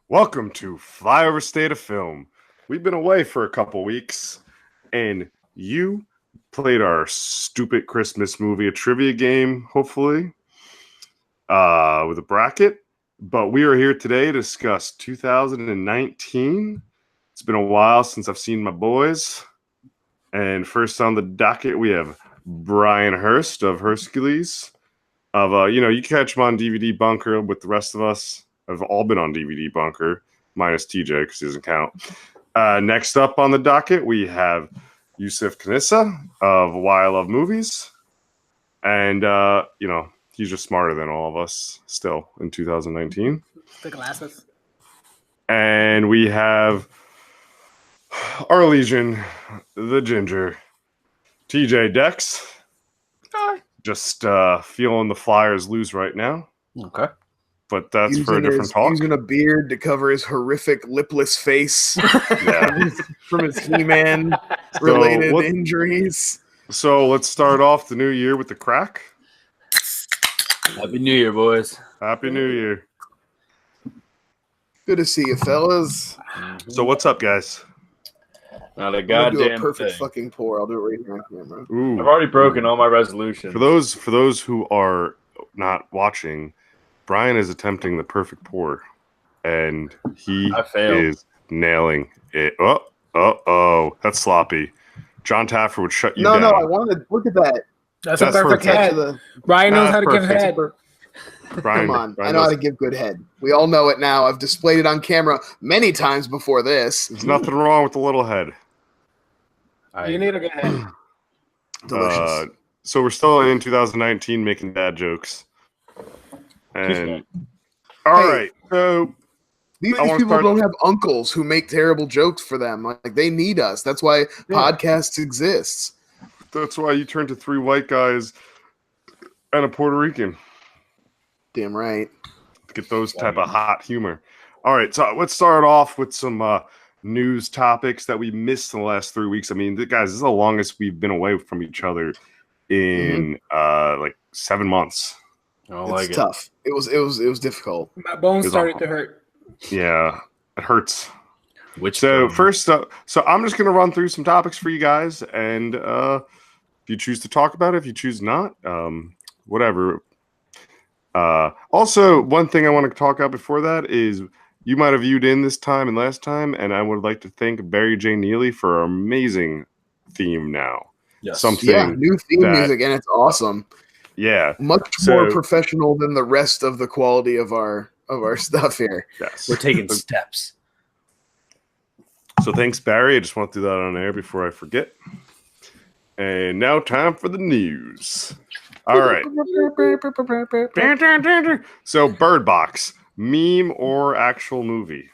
Welcome to Flyover State of Film. We've been away for a couple weeks, and you played our stupid Christmas movie, a trivia game, hopefully, with a bracket. But we are here today to discuss 2019. It's been a while since I've seen my boys. And first on the docket, we have Brian Hurst of Hercules. You catch him on DVD Bunker with the rest of us. Have all been on DVD Bunker, minus TJ because he doesn't count. Next up on the docket, we have Yusuf Kanissa of Why I Love Movies. And, he's just smarter than all of us still in 2019. The glasses. And we have our Legion, the Ginger, TJ Dex. Just feeling the Flyers lose right now. Okay. But that's for a different talk. Using a beard to cover his horrific lipless face from his He-Man related injuries. So let's start off the new year with the crack. Happy New Year, boys. Happy New Year. Good to see you, fellas. So what's up, guys? Not a I'm gonna goddamn do a perfect thing. fucking pour. I'll do it right here on camera. Ooh. I've already broken all my resolutions. For those who are not watching, Brian is attempting the perfect pour, and he is nailing it. Oh, that's sloppy. John Taffer would shut you down. No, I wanted to look at that. That's a perfect perfect. head. Brian knows how to give perfect. head. Brian, Come on, Brian I know how knows- to give good head. We all know it now. I've displayed it on camera many times before this. There's nothing wrong with the little head. You need a good head. Delicious. So we're still in 2019 making dad jokes. And all right, so These I wanna people start- don't have uncles who make terrible jokes for them. Like they need us. That's why podcasts exist. that's why you turn to three white guys and a Puerto Rican Damn right. to get those type of hot humor. All right, so let's start off with some news topics that we missed in the last 3 weeks. I mean, guys, this is the longest we've been away from each other in like 7 months. It's tough. It was difficult. My bones It's started awful. to hurt. Yeah, it hurts. So First up, so I'm just going to run through some topics for you guys, and if you choose to talk about it, if you choose not, whatever. Also, one thing I want to talk about before that is you might have viewed in this time and last time, and I would like to thank J Neely for our amazing theme now. Yes. Something New theme that- music, and it's awesome. Yeah. Much more professional than the rest of the quality of our stuff here. Yes. We're taking steps. So thanks, Barry. I just want to do that on air before I forget. And now time for the news. All right. So Bird Box, meme or actual movie?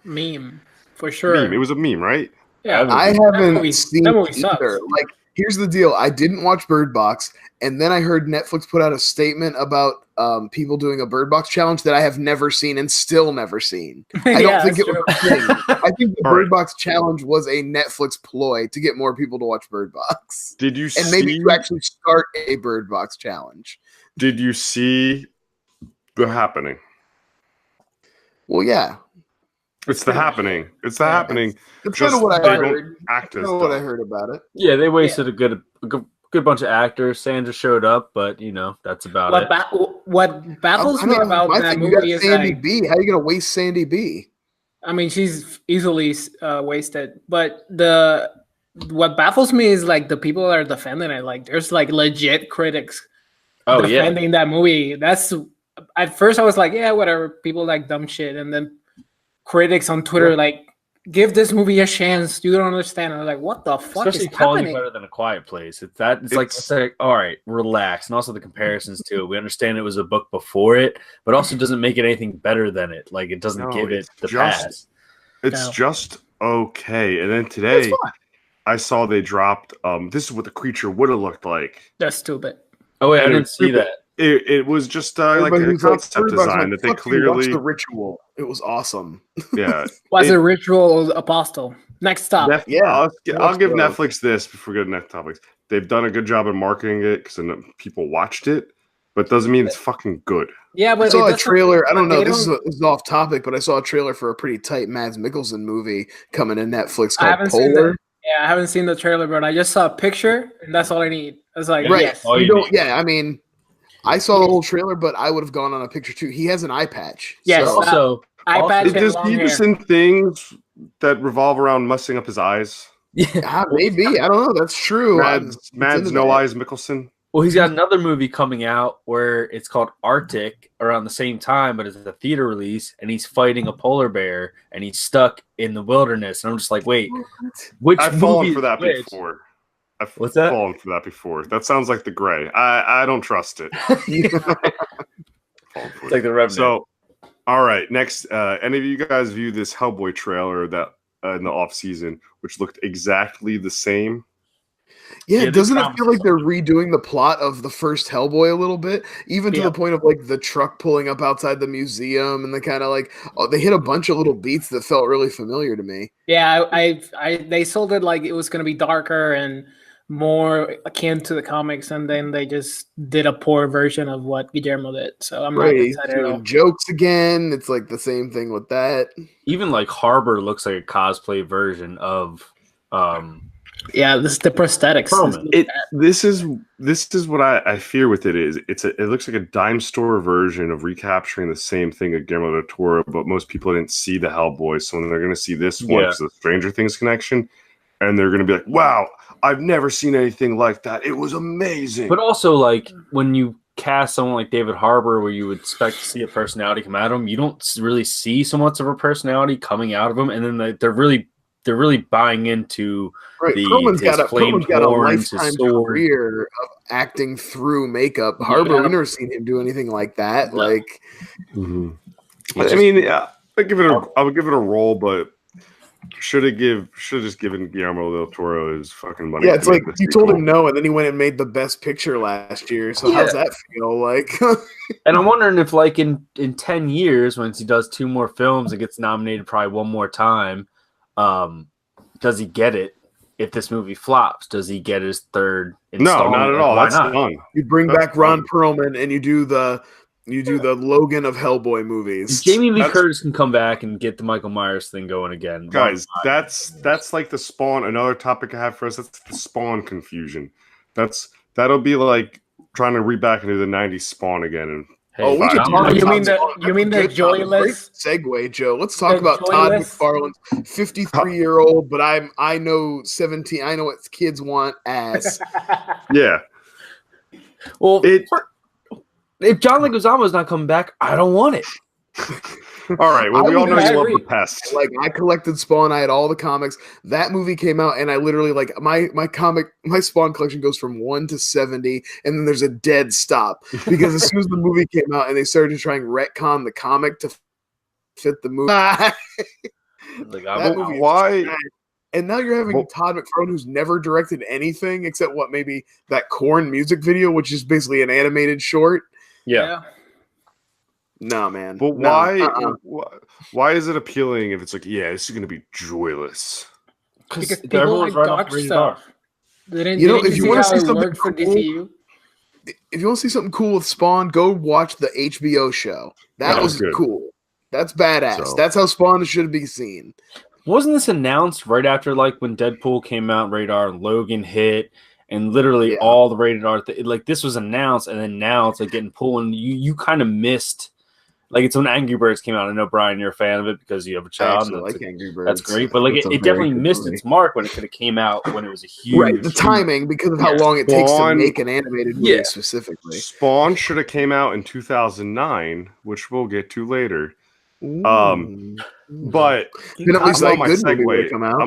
Meme, for sure. Meme. It was a meme, right? Yeah, I That haven't movie seen sucks. either. Like, here's the deal. I didn't watch Bird Box, and then I heard Netflix put out a statement about people doing a Bird Box challenge that I have never seen and still never seen. I don't think it was a thing. I think the All Bird right. Box challenge was a Netflix ploy to get more people to watch Bird Box. Did you And maybe to actually start a Bird Box challenge. Did you see The Happening? Well, yeah. It's The Happening. It's The Happening. That's Just kind of what I they don't heard. act as That's what I dumb. heard about it. Yeah, they wasted a good bunch of actors. Sandra showed up, but that's about it. What baffles me about my that thing, you got movie is Sandy like, B. How are you going to waste Sandy B? I mean, she's easily wasted. But what baffles me is like the people that are defending it. Like, there's like legit critics defending that movie. That's at first I was like, yeah, whatever. People like dumb shit, and then critics on Twitter like, give this movie a chance. You don't understand. I was like, what the fuck Especially is calling happening? it better than A Quiet Place. It's like, all right, relax. And also the comparisons too. We understand it was a book before it, but also doesn't make it anything better than it. Like, it doesn't give it the pass. It's just okay. And then today I saw they dropped this is what the creature would have looked like. That's stupid. Oh wait, I And didn't see that. It was just like Everybody a who's like, concept Bird Box, design like, that they fuck you, watch clearly The Ritual. It was awesome. yeah. Was a ritual apostle. Next stop. Yeah. I'll give go. Netflix this before we go to next topics. They've done a good job in marketing it because people watched it. but doesn't mean it's fucking good. Yeah, but I saw a trailer. I don't know. This is off topic, but I saw a trailer for a pretty tight Mads Mikkelsen movie coming to Netflix called Polar. Yeah, I haven't seen the trailer, but I just saw a picture, and that's all I need. I was like, right. yes. Yeah, I mean, I saw the whole trailer, but I would have gone on a picture too. He has an eye patch. Yes. So. Also, eye patch. Does he just in things that revolve around messing up his eyes? Yeah, maybe. I don't know. That's true. Mads No Eyes Mikkelsen. Well, he's got another movie coming out where it's called Arctic around the same time, but it's a theater release, and he's fighting a polar bear, and he's stuck in the wilderness. And I'm just like, wait, which I've fallen for that before. What's that? Fallen for that before. That sounds like The Gray. I don't trust it. It's like The Revenant. So, all right, next, any of you guys view this Hellboy trailer that in the off season, which looked exactly the same? Yeah, doesn't it feel like they're redoing the plot of the first Hellboy a little bit, even to the point of like the truck pulling up outside the museum, and the kind of like they hit a bunch of little beats that felt really familiar to me. Yeah, they sold it like it was going to be darker and more akin to the comics, and then they just did a poor version of what Guillermo did. So I'm not excited at all. Jokes again. It's like the same thing with that. Even like Harbor looks like a cosplay version of. Yeah, this is the prosthetics. This is what I fear with it is it looks like a dime store version of recapturing the same thing at Guillermo del Toro, but most people didn't see the Hellboy, so when they're going to see this one, it's the Stranger Things connection, and they're going to be like, "Wow, I've never seen anything like that. It was amazing." But also, like when you cast someone like David Harbour, where you would expect to see a personality come out of him, you don't really see so much of a personality coming out of him, and then they're really buying into Perlman's got a lifetime career of acting through makeup. Harbour, we've never seen him do anything like that. Like, I mean, I would give it a roll, but should have just given Guillermo del Toro his fucking money. Yeah, it's like you told him no, and then he went and made the Best Picture last year. So how's that feel like? And I'm wondering if, like in 10 years, once he does 2 more films and gets nominated probably one more time. Does he get it? If this movie flops, does he get his third installment? No, not at all. That's done. You bring back Ron Perlman and you do the Logan of Hellboy movies. Jamie Lee Curtis can come back and get the Michael Myers thing going again. Guys, that's like the Spawn. Another topic I have for us. That's the Spawn confusion. That'll be like trying to read back into the '90s Spawn again. And we can talk. You mean the joyless segue, Joe? Let's talk about Todd McFarlane's 53-year-old, but I know 17. I know what kids want ass. Yeah. Well, if John Leguizamo's not coming back, I don't want it. All right. Well, we all know you love the pest. Like, I collected Spawn. I had all the comics. That movie came out, and I literally my Spawn collection goes from 1 to 70, and then there's a dead stop because as soon as the movie came out and they started to try and retcon the comic to fit the movie. Why? And now you're having Todd McFarlane, who's never directed anything except maybe that Korn music video, which is basically an animated short. Yeah. No, man. But why is it appealing if it's like, this is going to be joyless? Because people like dark stuff. If you want to see something cool, if you want to see something cool with Spawn, go watch the HBO show. That was good. Cool. That's badass. That's how Spawn should be seen. Wasn't this announced right after when Deadpool came out, Rated R, and Logan hit, and literally all the Rated R this was announced, and then now it's getting pulled, and you kind of missed. It's when Angry Birds came out. I know, Brian, you're a fan of it because you have a child. I like Angry Birds. That's great. But it definitely missed its mark when it could have came out when it was a huge... Right, the timing, because of how long it takes to make an animated movie specifically. Spawn should have came out in 2009, which we'll get to later. But I'm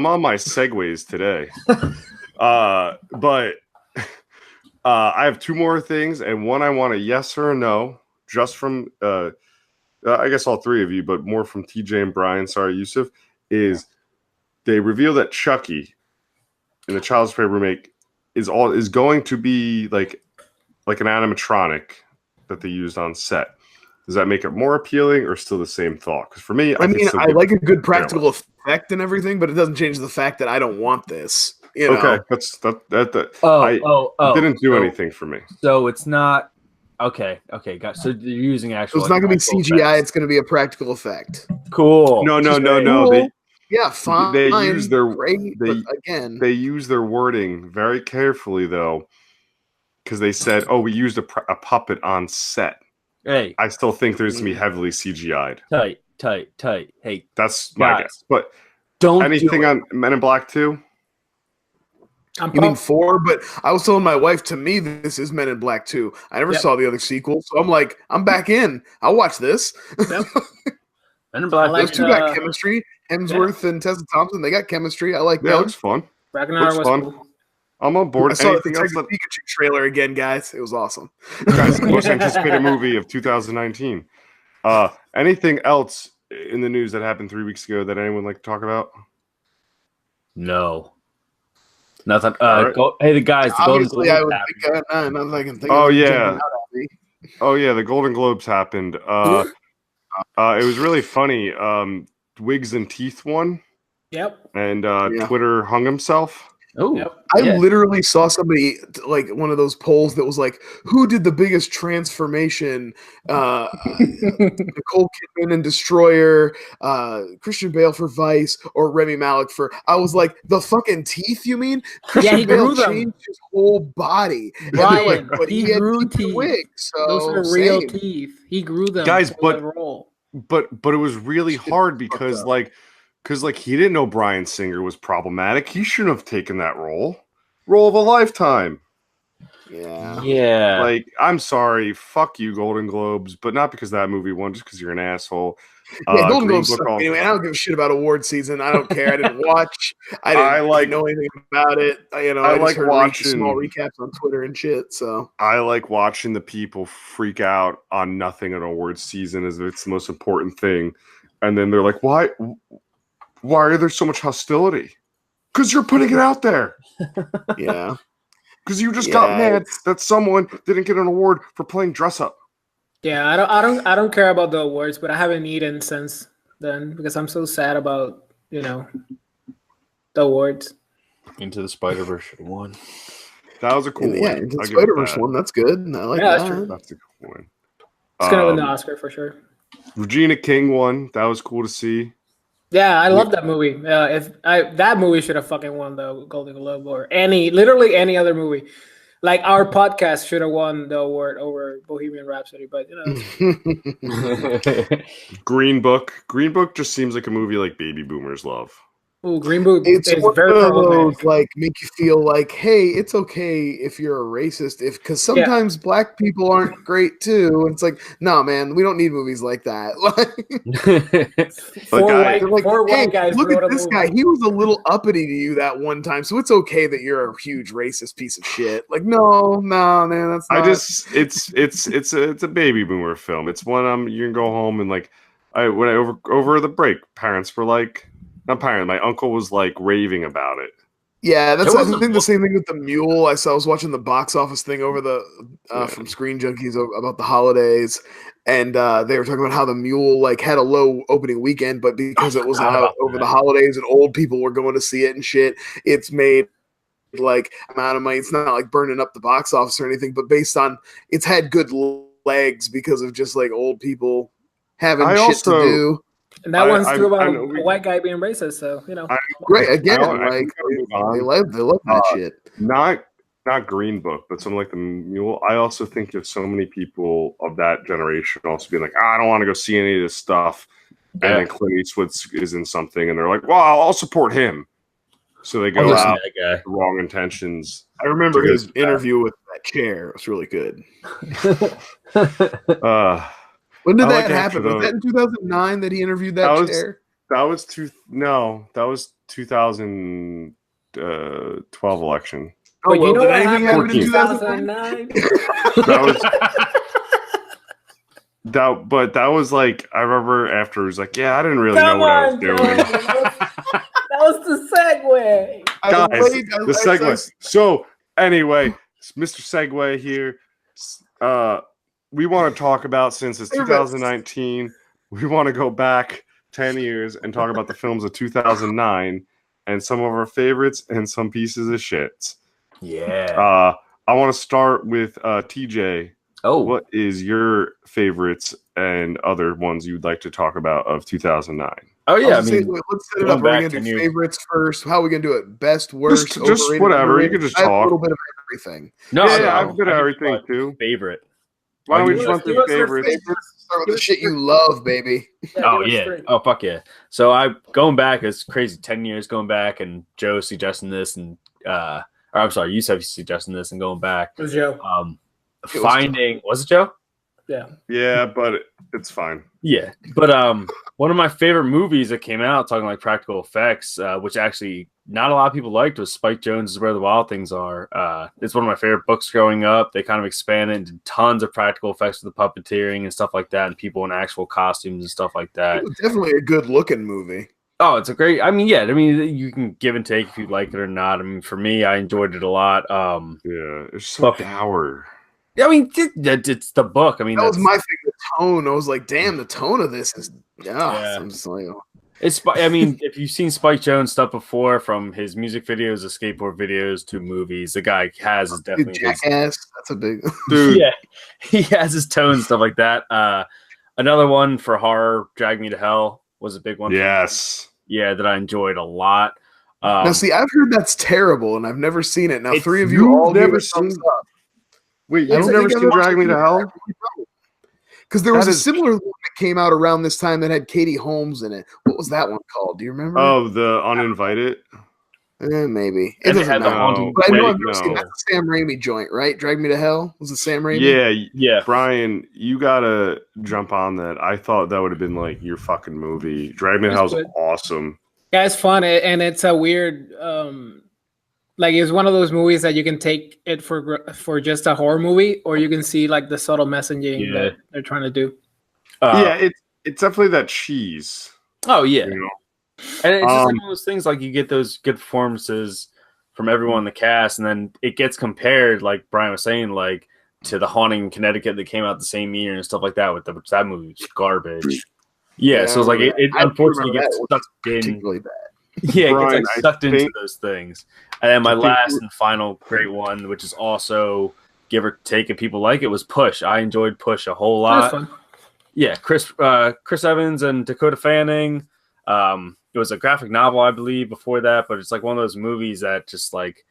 on my segues today. But I have 2 more things, and one I want a yes or a no, just from... I guess all 3 of you, but more from TJ and Brian, sorry, Yusuf, is they reveal that Chucky in the Child's Play remake is going to be like an animatronic that they used on set. Does that make it more appealing or still the same thought? Because for me, I like a good practical effect and everything, but it doesn't change the fact that I don't want this. You know? Okay, I didn't do anything for me. So it's not Okay, guys. So they're using So actual. it's not going to be CGI. effects. It's going to be a practical effect. Cool. No. Cool. Yeah, fine. They use their great, but again, they use their wording very carefully though, because they said, "Oh, we used a puppet on set." Hey, I still think there's gonna be heavily CGI'd. Tight. Hey, that's my guess. But don't anything on Men in Black 2? You mean 4? But I was telling my wife, to me, this is Men in Black 2. I never saw the other sequel, so I'm like, I'm back in. I'll watch this. Men in Black. Those two got chemistry. Hemsworth and Tessa Thompson, they got chemistry. I like that. Yeah, it looks fun. Ragnar was fun. Cool. I'm on board. I saw the Anything else Detective Pikachu trailer again, guys. It was awesome. Guys, the most anticipated movie of 2019. Anything else in the news that happened 3 weeks ago that anyone would like to talk about? No. Nothing. Right. Hey, the guys. The Obviously, I would think nothing I can think of. Oh yeah. The Golden Globes happened. It was really funny. Wigs and Teeth won. Yep. And Twitter hung himself. Oh, yep. I literally saw somebody, like, one of those polls that was like, who did the biggest transformation? Nicole Kidman in Destroyer, Christian Bale for Vice, or Rami Malek for... I was like, the fucking teeth, you mean? Christian Bale changed his whole body. Ryan, but he grew teeth. Wigs, so those are real teeth. He grew them. Guys, but it was really hard because he didn't know Bryan Singer was problematic. He shouldn't have taken that role of a lifetime. Yeah. Like, I'm sorry, fuck you, Golden Globes, but not because that movie won, just because you're an asshole. Yeah, Golden Globes suck. Anyway, I don't give a shit about award season. I don't care. I didn't watch. I didn't know anything about it. I like watching small recaps on Twitter and shit. So I like watching the people freak out on nothing in awards season as if it's the most important thing, and then they're like, "Why are there so much hostility?" Because you're putting it out there. Yeah. Because you just got mad that someone didn't get an award for playing dress up. Yeah, I don't care about the awards, but I haven't eaten since then because I'm so sad about the awards. Into the Spider-Verse should have won. That was a cool one. Yeah, Into the Spider-Verse one. That's good. I like that. That's true. That's a cool one. It's gonna win the Oscar for sure. Regina King won. That was cool to see. Yeah, I love that movie. That movie should have fucking won the Golden Globe or literally any other movie. Like our podcast should have won the award over Bohemian Rhapsody, but Green Book. Green Book just seems like a movie like baby boomers love. Oh, Green Book. It's one of those like make you feel like, hey, it's okay if you're a racist, because sometimes black people aren't great too. And it's like, no, man, we don't need movies like that. Four white guys. Look at this guy. He was a little uppity to you that one time, so it's okay that you're a huge racist piece of shit. Like, no, man, that's not. It's a baby boomer film. It's one you can go home and like over the break, parents were like. Not parent. My uncle was like raving about it. Yeah, that's I think the same thing with The Mule. I was watching the box office thing over from Screen Junkies about the holidays, and they were talking about how The Mule like had a low opening weekend, but because it was out over the holidays and old people were going to see it and shit, it's made like amount of money. It's not like burning up the box office or anything, but based on it's had good legs because of just like old people having shit to do. And that one's true about a white guy being racist, so Great again, they love that shit. Not Green Book, but something like The Mule. I also think of so many people of that generation also being like, I don't want to go see any of this stuff. Yeah. And then Clint Eastwood is in something, and they're like, well, I'll support him. So they go out with the wrong intentions. I remember his interview with that chair. It was really good. When did that happen? Was that in 2009 that he interviewed that chair? That was 2012 election. Oh, well, did anything happen in 2009? But that was like, I remember after it was like, yeah, I didn't really know what I was doing. That was the segue. Guys, the segue. So anyway, Mr. Segue here. We want to talk about, since it's 2019, we want to go back 10 years and talk about the films of 2009 and some of our favorites and some pieces of shit. Yeah. I want to start with TJ. Oh, what is your favorites and other ones you'd like to talk about of 2009? Oh yeah, let's set it up. Are we gonna do favorites first? How are we gonna do it? Best, worst, just whatever. Overrated? You could just I have talk. a little bit of everything. No, yeah, I've been everything too. Favorite. Why don't we just run through favorites? Start with the shit you love, baby. Oh yeah. Oh fuck yeah. So going back, it's crazy. 10 years going back, and Joe suggesting this, and or I'm sorry, you said suggesting this and going back. It was Joe. Was it Joe? Yeah. Yeah, but it's fine. Yeah, but one of my favorite movies that came out talking like practical effects, which actually not a lot of people liked, was Spike Jonze's Where the Wild Things Are. It's one of my favorite books growing up. They kind of expanded into tons of practical effects with the puppeteering and stuff like that, and people in actual costumes and stuff like that. It was definitely a good looking movie. Oh, it's a great. I mean, yeah. I mean, you can give and take if you like it or not. I mean, for me, I enjoyed it a lot. Yeah, it's so power. I mean, it's the book. I mean, that was my thing. The tone. I was like, damn, the tone of this is. Yeah. I'm just like, I mean, if you've seen Spike Jonze stuff before, from his music videos, to skateboard videos, to movies, the guy has is definitely Jackass. That's a big dude. Yeah, he has his tone and stuff like that. Another one for horror, Drag Me to Hell, was a big one. Yes. Yeah, that I enjoyed a lot. Now, see, I've heard that's terrible, and I've never seen it. Now, three of you all never seen it. Wait, you've never seen Drag Me to Hell? Because there was a similar one that came out around this time that had Katie Holmes in it. What was that one called? Do you remember? Oh, the Uninvited? Maybe. It doesn't matter. But I know I've never seen that's the Sam Raimi joint, right? Drag Me to Hell? Was it Sam Raimi? Yeah. Brian, you gotta jump on that. I thought that would have been like your fucking movie. Drag Me to Hell is awesome. Yeah, it's fun, and it's a weird... like it's one of those movies that you can take it for just a horror movie, or you can see like the subtle messaging that they're trying to do. It's definitely that cheese. Oh yeah, you know? And it's just like one of those things. Like you get those good performances from everyone in the cast, and then it gets compared, like Brian was saying, like to The Haunting in Connecticut that came out the same year and stuff like that. That movie was garbage. Yeah, so it's like it unfortunately gets stuck in. Particularly bad. Yeah, Brian, it gets like sucked into those things. And then my last and final great one, which is also give or take if people like it, was Push. I enjoyed Push a whole lot. Fun. Yeah, Chris Evans and Dakota Fanning. It was a graphic novel, I believe, before that, but it's like one of those movies that just like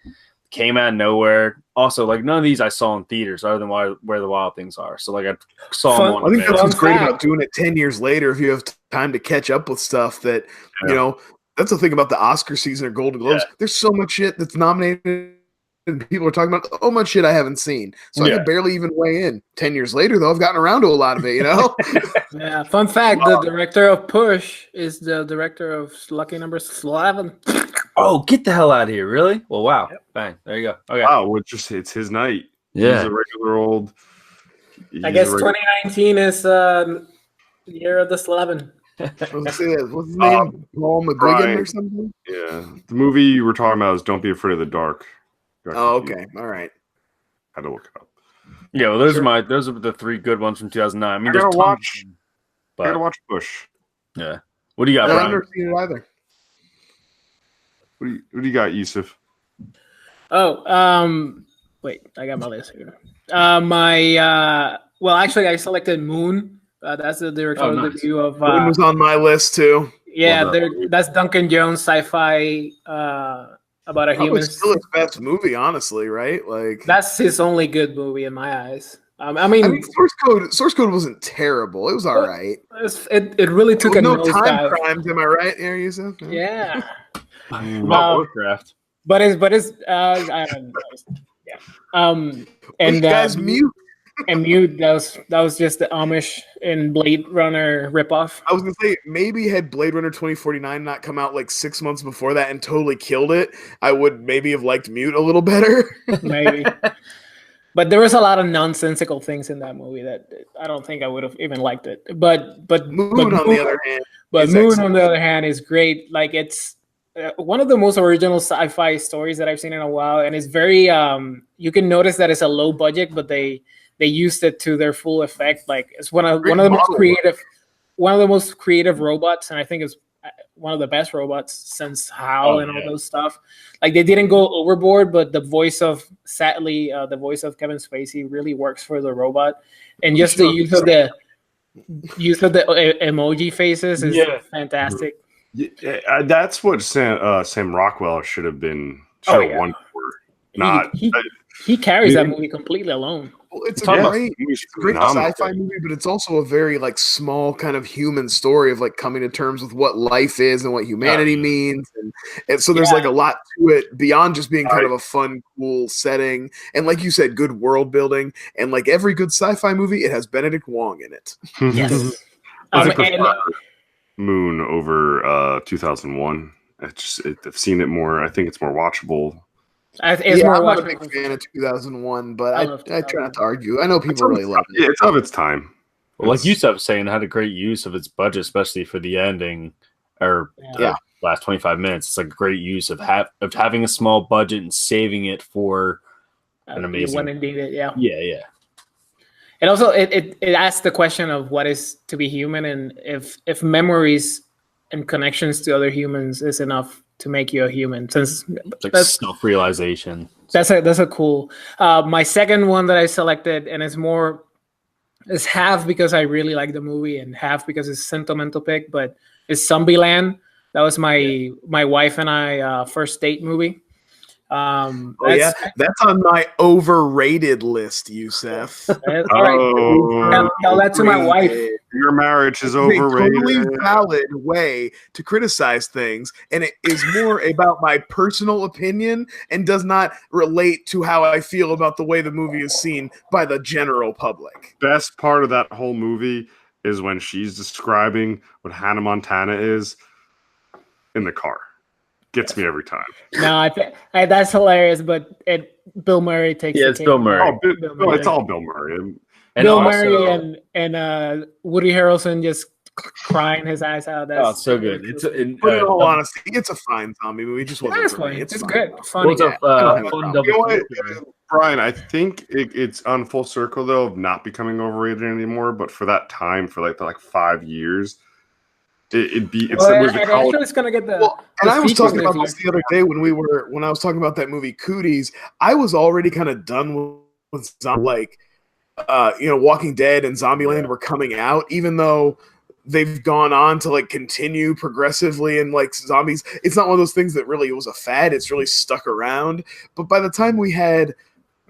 came out of nowhere. Also, like none of these I saw in theaters other than Where the Wild Things Are. So like I saw them on. I think that's what's great about doing it 10 years later. If you have time to catch up with stuff that you know. That's the thing about the Oscar season or Golden Globes. Yeah. There's so much shit that's nominated and people are talking about so much shit I haven't seen. So I could barely even weigh in. 10 years later, though, I've gotten around to a lot of it, you know? Yeah, fun fact, the director of Push is the director of Lucky Number Slevin. Oh, get the hell out of here. Really? Well, wow. Yep. Bang. There you go. Okay. Wow, it's his night. Yeah. He's a regular old... I guess 2019 is the year of the Slevin. What's his name? Paul McGuigan or something? Yeah. The movie you were talking about is Don't Be Afraid of the Dark. Oh, okay. All right. Had to look it up. Yeah, well, those are the three good ones from 2009. I mean, I gotta watch Push. Yeah. What do you got, Brian? I've never seen it either. What do you got, Yusuf? Oh, wait, I got my list here. Well, actually, I selected Moon. That's the directorial debut of. Moon was on my list too. Yeah, that's Duncan Jones sci-fi about a human. It's still his best movie, honestly, right? Like that's his only good movie in my eyes. I mean, Source Code wasn't terrible. It was all right. It really took no time crimes. Am I right, there, Yusuf? Yeah. Warcraft. But it's I don't know. Yeah. And guys mute. And Mute, that was just the Amish in Blade Runner ripoff. I was gonna say, maybe had Blade Runner 2049 not come out like 6 months before that and totally killed it, I would maybe have liked Mute a little better. Maybe. But there was a lot of nonsensical things in that movie that I don't think I would have even liked it. But Moon on the other hand. But Moon excellent. On the other hand is great. Like it's one of the most original sci-fi stories that I've seen in a while, and it's very you can notice that it's a low budget, but they used it to their full effect. Like it's one of the most creative robots, and I think it's one of the best robots since HAL and all those stuff. Like they didn't go overboard, but the voice of the voice of Kevin Spacey really works for the robot, and just the use of the emoji faces is fantastic. Yeah, that's what Sam Rockwell should have been. Won for. Not he carries that movie completely alone. Well, it's a great sci-fi movie, but it's also a very like small kind of human story of like coming to terms with what life is and what humanity means, and so there's like a lot to it beyond just being kind of a fun, cool setting, and like you said, good world building, and like every good sci-fi movie, it has Benedict Wong in it. Yes. Moon over 2001. I've seen it more. I think it's more watchable. I'm not a big fan of 2001, but I try not to argue. I know people really love it. Yeah, it's of its time. Well, like Yusuf was saying, it had a great use of its budget, especially for the ending or last 25 minutes. It's like a great use of having a small budget and saving it for an amazing. When indeed it, yeah. And also, it asks the question of what is to be human, and if memories and connections to other humans is enough to make you a human. Since that's self-realization. That's a cool. My second one that I selected, and it's half because I really like the movie and half because it's a sentimental pick, but it's Zombieland. That was my wife and I first date movie. That's on my overrated list, Yusuf. All right. Tell that to my wife. Your marriage is overrated. It's a totally valid way to criticize things, and it is more about my personal opinion and does not relate to how I feel about the way the movie is seen by the general public. Best part of that whole movie is when she's describing what Hannah Montana is in the car. Gets me every time. No, that's hilarious, but Bill Murray takes it's Bill Murray. Bill Murray. It's all Bill Murray. Bill Murray and Woody Harrelson just crying his eyes out. It's so good. In all honesty, it's a fine zombie movie. It just wasn't for me. It's good. Funny. Fun double. Brian, I think it's on full circle though of not becoming overrated anymore. But for that time, for like 5 years, it's gonna get the. Well, and I was talking about this the other day when I was talking about that movie Cooties. I was already kind of done with zombie, Walking Dead and Zombieland were coming out, even though they've gone on to like continue progressively and like zombies. It's not one of those things that really was a fad. It's really stuck around. But by the time we had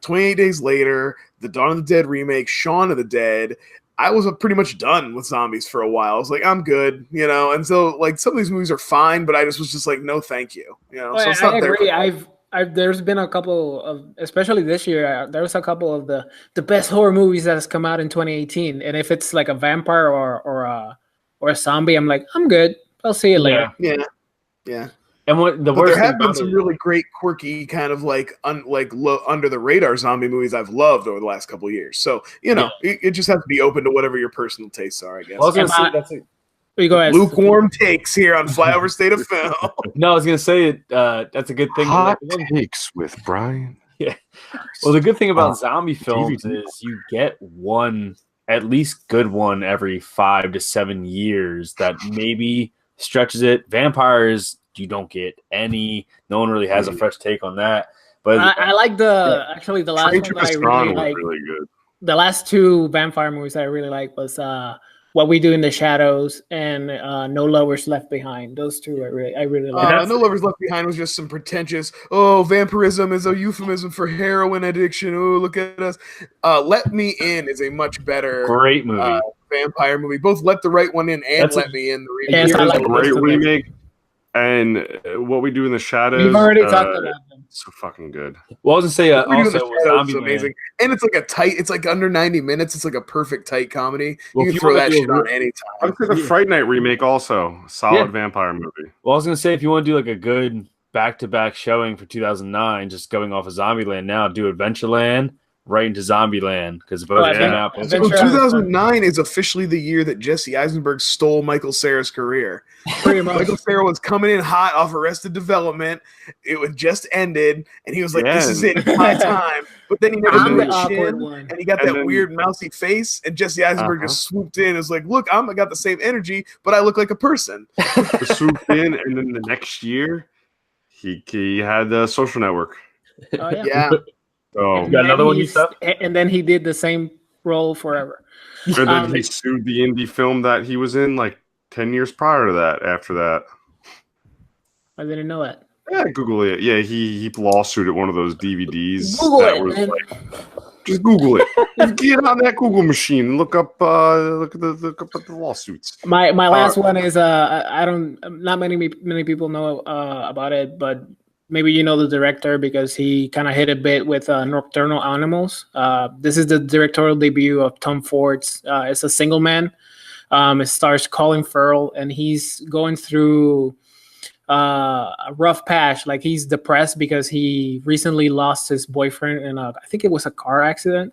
28 Days Later, the Dawn of the Dead remake, Shaun of the Dead, I was pretty much done with zombies for a while. I was like, I'm good, and so like some of these movies are fine, but I just was just like, no, thank you, So it's not I agree. There's been a couple of, especially this year, there was a couple of the best horror movies that has come out in 2018, and if it's like a vampire or a zombie, I'm like, I'm good. I'll see you later. Yeah. And there have been some really great, quirky, kind of like under the radar zombie movies I've loved over the last couple of years. So it just has to be open to whatever your personal tastes are, I guess. Well, I was gonna say go ahead. Lukewarm takes here on Flyover State of Film. No, I was gonna say that's a good thing. Hot takes with Brian. Yeah. Well, the good thing about zombie films is you get at least good one every 5 to 7 years that maybe stretches it. Vampires, you don't get any. No one really has a fresh take on that. But I like the last one that I really like. Really good. The last two vampire movies that I really like was What We Do in the Shadows and No Lovers Left Behind. Those two I really like. No Lovers Left Behind was just some pretentious, vampirism is a euphemism for heroin addiction. Oh, look at us. Let Me In is a much better great movie. Vampire movie. Both Let the Right One In and Let Me In. The remake. Yes, I like a great remake. And What We Do in the Shadows. We've already talked about them. So fucking good. Well, I was gonna say also Zombieland. Amazing, and it's like it's like under 90 minutes. It's like a perfect tight comedy. You can throw that shit on anytime. I would say the Fright Night remake also solid vampire movie. Well, I was gonna say if you want to do like a good back-to-back showing for 2009, just going off of Zombieland now, do Adventureland, right into Zombieland because both came out. So 2009 is officially the year that Jesse Eisenberg stole Michael Cera's career. Pretty much. Michael Cera was coming in hot off Arrested Development. It was just ended, and he was like, "This is it, it's my time." But then he never did the chin, and he got that weird mousy face. And Jesse Eisenberg just swooped in. It's like, "Look, I got the same energy, but I look like a person." Swooped in, and then the next year, he had the Social Network. Oh yeah. Yeah. Oh, you got another one you stuff? And then he did the same role forever. And then he sued the indie film that he was in like 10 years prior to that. After that, I didn't know that. Yeah, Google it. Yeah, he lawsuited one of those DVDs. Google that it, was man. like, just Google it. Just get on that Google machine and look up the lawsuits. My last one is I don't, not many people know about it, but maybe you know the director because he kind of hit a bit with Nocturnal Animals. This is the directorial debut of Tom Ford's. It's a single man. It stars Colin Farrell, and he's going through a rough patch. Like he's depressed because he recently lost his boyfriend in I think it was a car accident.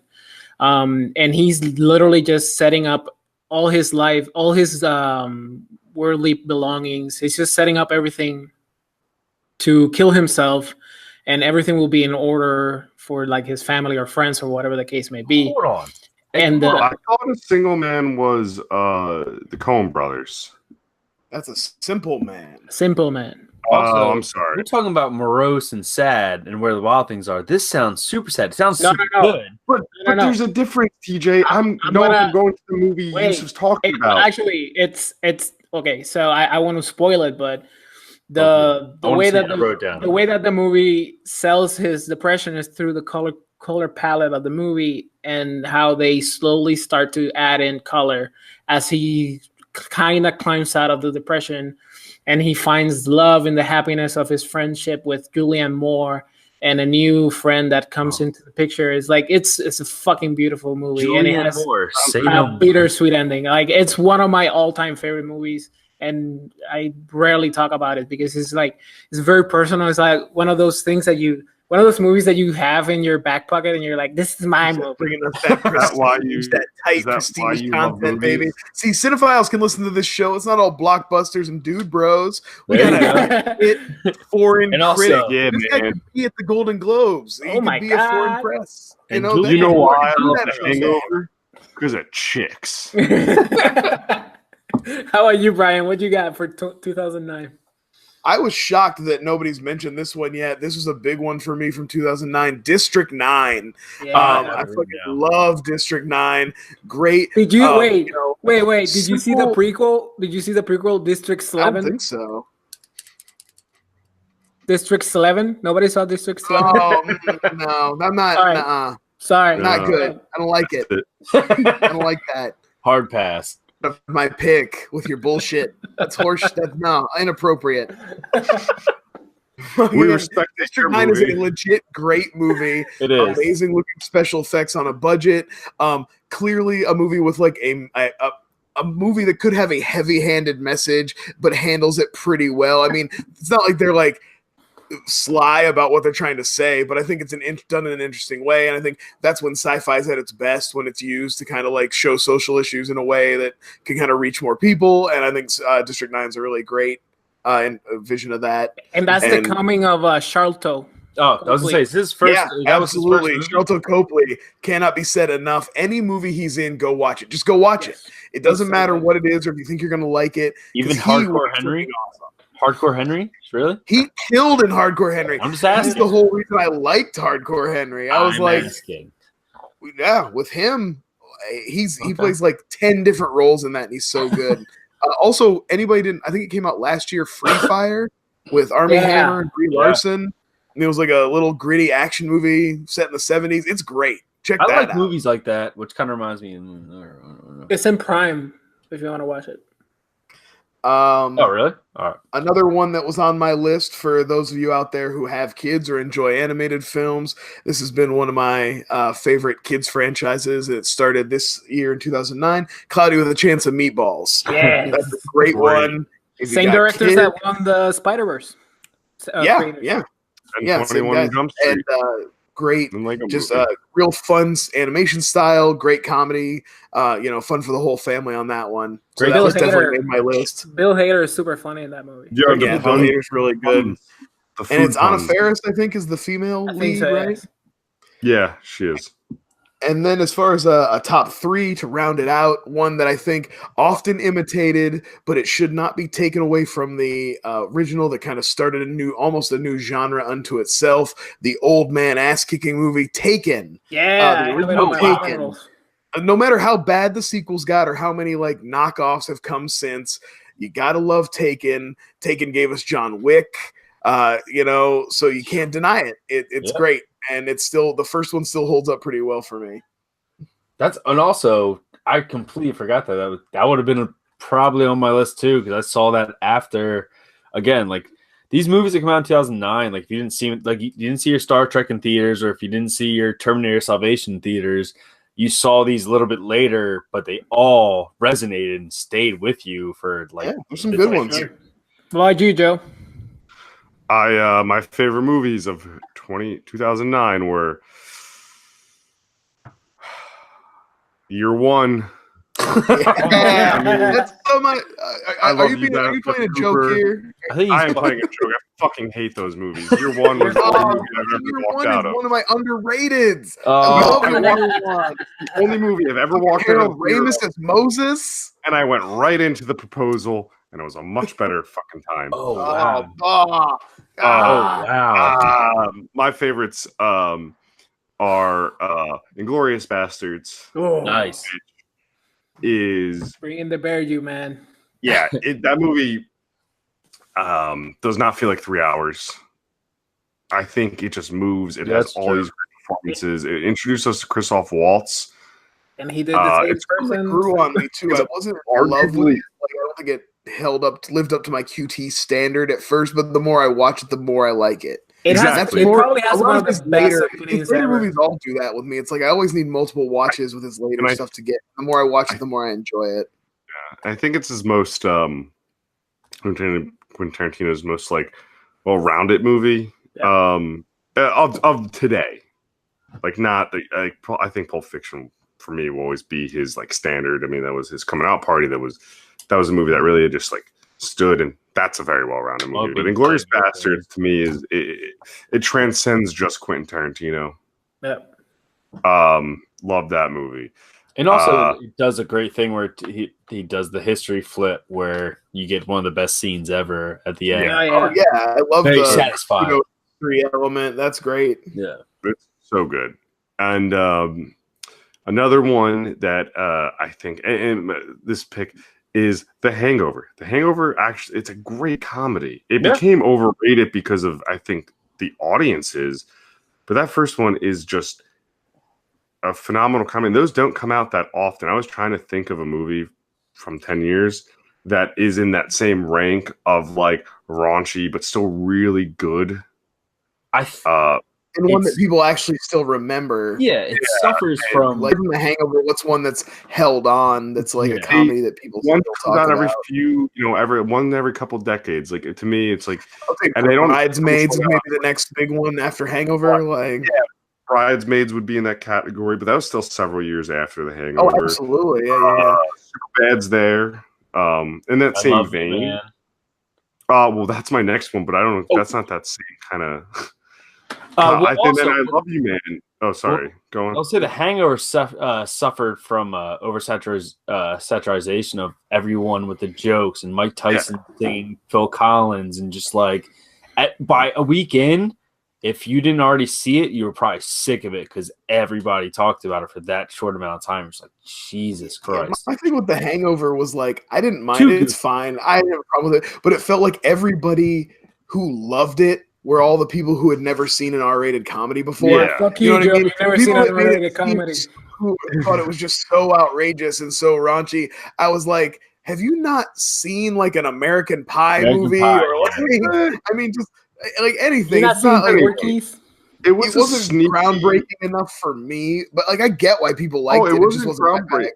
And he's literally just setting up all his life, all his worldly belongings. He's just setting up everything to kill himself, and everything will be in order for like his family or friends or whatever the case may be. Hold on. And I thought a single man was the Coen brothers. That's a simple man. Simple man. Also, I'm sorry. We're talking about morose and sad and where the wild things are. This sounds super sad. It sounds super good. But there's a difference, TJ. I'm going to the movie Yusuf's talking about. Actually, it's okay. So I want to spoil it, but the way that the movie sells his depression is through the color palette of the movie and how they slowly start to add in color as he kind of climbs out of the depression, and he finds love in the happiness of his friendship with Julianne Moore and a new friend that comes into the picture. It's like it's a fucking beautiful movie. Julianne and it has Moore, a bittersweet ending. Like it's one of my all-time favorite movies, and I rarely talk about it because it's very personal. It's like one of those movies that you have in your back pocket, and you're like, "This is my movie." Bringing us that tight prestige content, baby. See, cinephiles can listen to this show. It's not all blockbusters and dude bros. We gotta hit foreign and also, critic. Yeah, this guy could be at the Golden Globes. He could be a foreign press. You know why I love that Hangover? Because of chicks. How about you, Brian? What you got for 2009? I was shocked that nobody's mentioned this one yet. This was a big one for me from 2009. District 9. Yeah, I fucking love District 9. Great. Did you wait? Did you see the prequel? Did you see the prequel, District 11? I don't think so. District 11? Nobody saw District 11? Oh, no, I'm not. Right. Sorry. Not good. I don't like it. I don't like that. Hard pass. My pick with your bullshit. That's horse. That's inappropriate. We respect District 9 is a legit great movie. It is amazing looking special effects on a budget. Clearly a movie with like a movie that could have a heavy-handed message, but handles it pretty well. I mean, it's not like they're like sly about what they're trying to say, but I think it's done in an interesting way, and I think that's when sci-fi is at its best, when it's used to kind of like show social issues in a way that can kind of reach more people. And I think District 9 is a really great vision of that. And that's the coming of Charlton. Oh, I was gonna say, is his first? Yeah, absolutely. Charlton Copley cannot be said enough. Any movie he's in, go watch it. Just go watch it. It doesn't matter what it is or if you think you're gonna like it. Even Hardcore Henry. Awesome. Hardcore Henry? Really? He killed in Hardcore Henry. I'm just asking. This is the whole reason I liked Hardcore Henry. I was yeah, with him, he plays like 10 different roles in that, and he's so good. Also, I think it came out last year, Free Fire with Armie Hammer and Brie Larson. And it was like a little gritty action movie set in the 70s. It's great. Check that out. I like movies like that, which kind of reminds me. It's in Prime if you want to watch it. Oh, really? All right. Another one that was on my list for those of you out there who have kids or enjoy animated films. This has been one of my favorite kids franchises. It started this year in 2009. Cloudy with a Chance of Meatballs. Yeah, that's a great one. Same directors that won the Spider-Verse. Yeah. 21 Jump Street. And great, Lego just movie. real fun animation style, great comedy. Fun for the whole family on that one. So Great. that was Bill definitely Hader- made my list. Bill Hader is super funny in that movie. Yeah, Yeah, Bill Hader's really good. The And it's food Anna puns. Faris, I think, is the female I think lead, so, right? yes. Yeah, she is. And then as far as a top 3 to round it out, one that I think often imitated, but it should not be taken away from the original that kind of started almost a new genre unto itself, the old man ass-kicking movie, Taken. Yeah, The I have it original on my Taken. honorables. No matter how bad the sequels got or how many like knockoffs have come since, you gotta love Taken. Taken gave us John Wick, so you can't deny it. It's great, and it's still the first one still holds up pretty well for me. And also I completely forgot that would have been probably on my list too, because I saw that after. Again, like these movies that come out in 2009, like if you didn't see your Star Trek in theaters, or if you didn't see your Terminator Salvation in theaters, you saw these a little bit later, but they all resonated and stayed with you for like. There's some good ones. Sure. What about you, Joe? My favorite movies of 2009 were Year One. That's so much. Are you Bradley playing a joke Cooper. here? I think I am playing a joke. I fucking hate those movies. Year One was the only movie I've ever Year walked One out is of. one of my underrateds. I Oh, love Year One. The only movie I've ever walked out Harold of. Ramis as Moses. And I went right into the proposal, and it was a much better fucking time. oh wow! wow! My favorites are Inglourious Bastards. Nice. Is Bringing the bear, you man. Yeah, that movie does not feel like 3 hours. I think it just moves. It has all these great performances. It introduced us to Christoph Waltz. And he did the same It person. grew on me too. I wasn't in love with it. Like, I don't think it lived up to my QT standard at first, but the more I watch it, the more I like it. It probably has one of the best openings later ever. movies all do that with me. It's like I always need multiple watches with his later stuff to get. The more I watch it, the more I enjoy it. Yeah, I think it's his most Quentin Tarantino's most like well-rounded movie of today. Like not I think Pulp Fiction for me will always be his like standard. I mean, that was his coming out party. That was a movie that really just like stood, and that's a very well-rounded movie. But Inglourious Bastards to me is it transcends just Quentin Tarantino. Yeah. Love that movie. And also it does a great thing where he does the history flip where you get one of the best scenes ever at the end. Yeah. I love Very the satisfying history element. That's great. Yeah. It's so good. And another one that I think and this pick is The Hangover. The Hangover, actually, it's a great comedy. It became overrated because of, I think, the audiences. But that first one is just a phenomenal comedy. Those don't come out that often. I was trying to think of a movie from 10 years that is in that same rank of, like, raunchy, but still really good. And one that people actually still remember. Yeah, it suffers from like The Hangover. What's one that's held on? That's like a comedy that people still talk about. Every few, every couple decades. Like to me, it's like, and they don't. Bridesmaids is maybe the next big one after Hangover. Like, Bridesmaids would be in that category, but that was still several years after The Hangover. Oh, absolutely, yeah. Superbad's there. In that same vein. Well, that's my next one, but I don't know. That's not that same kind of. I Love You, Man. Oh, sorry. Go on. I'll say The Hangover suffered from saturation of everyone with the jokes and Mike Tyson singing Phil Collins, and just like by a week in, if you didn't already see it, you were probably sick of it because everybody talked about it for that short amount of time. It's like, Jesus Christ. My thing with The Hangover was like, I didn't mind it. It's fine. I didn't have a problem with it, but it felt like everybody who loved it were all the people who had never seen an R-rated comedy before. Yeah, fuck you, Joe. You've never seen an R-rated comedy. Who thought it was just so outrageous and so raunchy. I was like, have you not seen like an American Pie movie? Or like, I mean, just like anything. It's not like it wasn't groundbreaking enough for me, but like I get why people liked it. It just wasn't groundbreaking.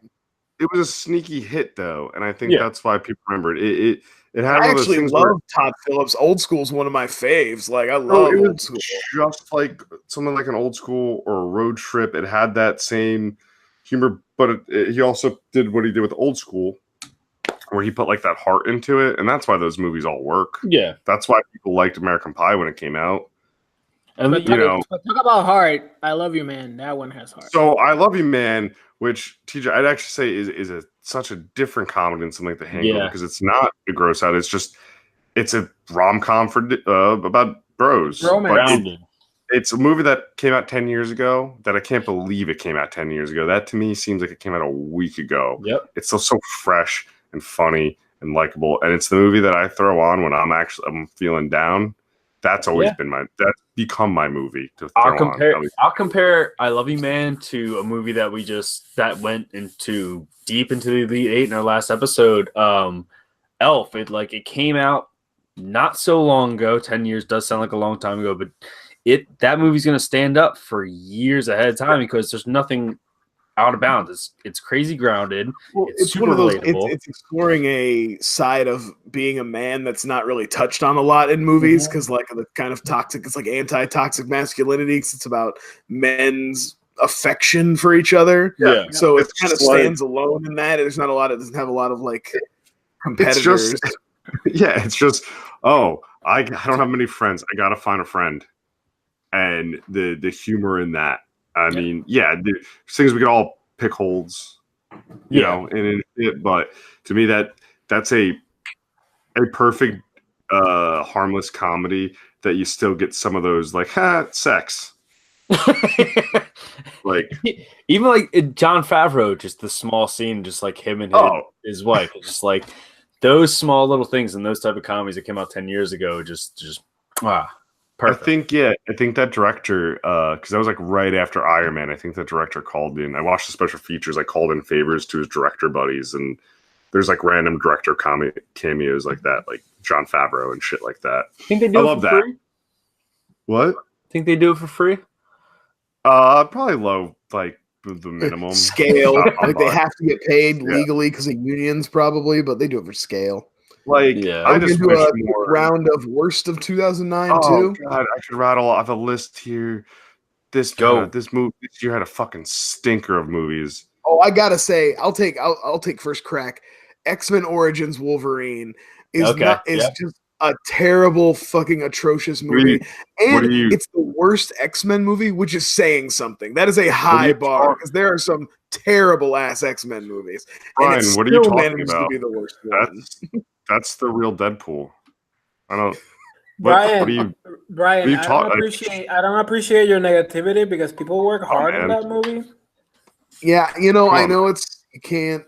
it was a sneaky hit though, and I think that's why people remember it. It had I one of those actually things love Todd Phillips. Old School's one of my faves. Like I love it was Old School. just like something like an Old School or a Road Trip. It had that same humor, but he also did what he did with Old School, where he put like that heart into it, and that's why those movies all work. Yeah, that's why people liked American Pie when it came out. And but talk about heart. I Love You, Man. That one has heart. So I Love You, Man, which TJ, I'd actually say is such a different comedy than something like The Hangover because it's not a gross out. It's a rom-com for about bros. Romance. It's a movie that came out 10 years ago that I can't believe it came out 10 years ago. That to me seems like it came out a week ago. Yep. It's still so fresh and funny and likable. And it's the movie that I throw on when I'm feeling down. That's always been that's become my movie to throw on. I'll compare I Love You, Man to a movie that that went into deep into the Elite Eight in our last episode. Elf. It came out not so long ago. 10 years does sound like a long time ago, but that movie's going to stand up for years ahead of time because there's nothing out of bounds. It's crazy grounded. Well, it's one of those. It's exploring a side of being a man that's not really touched on a lot in movies because, like, the kind of toxic. It's like anti-toxic masculinity because it's about men's affection for each other. Yeah. So it kind of stands alone in that. There's not a lot. It doesn't have a lot of like competitors. It's just I don't have many friends. I gotta find a friend, and the humor in that. I mean, there's things we could all pick holes, you know, in it. But to me, that's a perfect harmless comedy that you still get some of those like sex. Like even like Jon Favreau, just the small scene, just like him and his wife, just like those small little things and those type of comedies that came out 10 years ago, just perfect. I think that director, because that was like right after Iron Man. I think that director called in. I watched the special features. I called in favors to his director buddies, and there's like random director cameos like that, like Jon Favreau and shit like that. Think they do it for free? What? Think they do it for free? Probably low, like the minimum scale. Like they have to get paid legally because of unions, probably, but they do it for scale. Like, I just do wish a more round of worst of 2009 too. God, I should rattle off a list here. This movie this year had a fucking stinker of movies. Oh, I gotta say, I'll take first crack. X-Men Origins Wolverine is just a terrible, fucking atrocious movie, it's the worst X-Men movie, which is saying something. That is a high bar because there are some terrible ass X-Men movies. Brian, what are you talking about? To be the worst one. That's the real Deadpool. I don't. Brian, I don't appreciate your negativity because people work hard on that movie. Yeah, you know, I know you can't.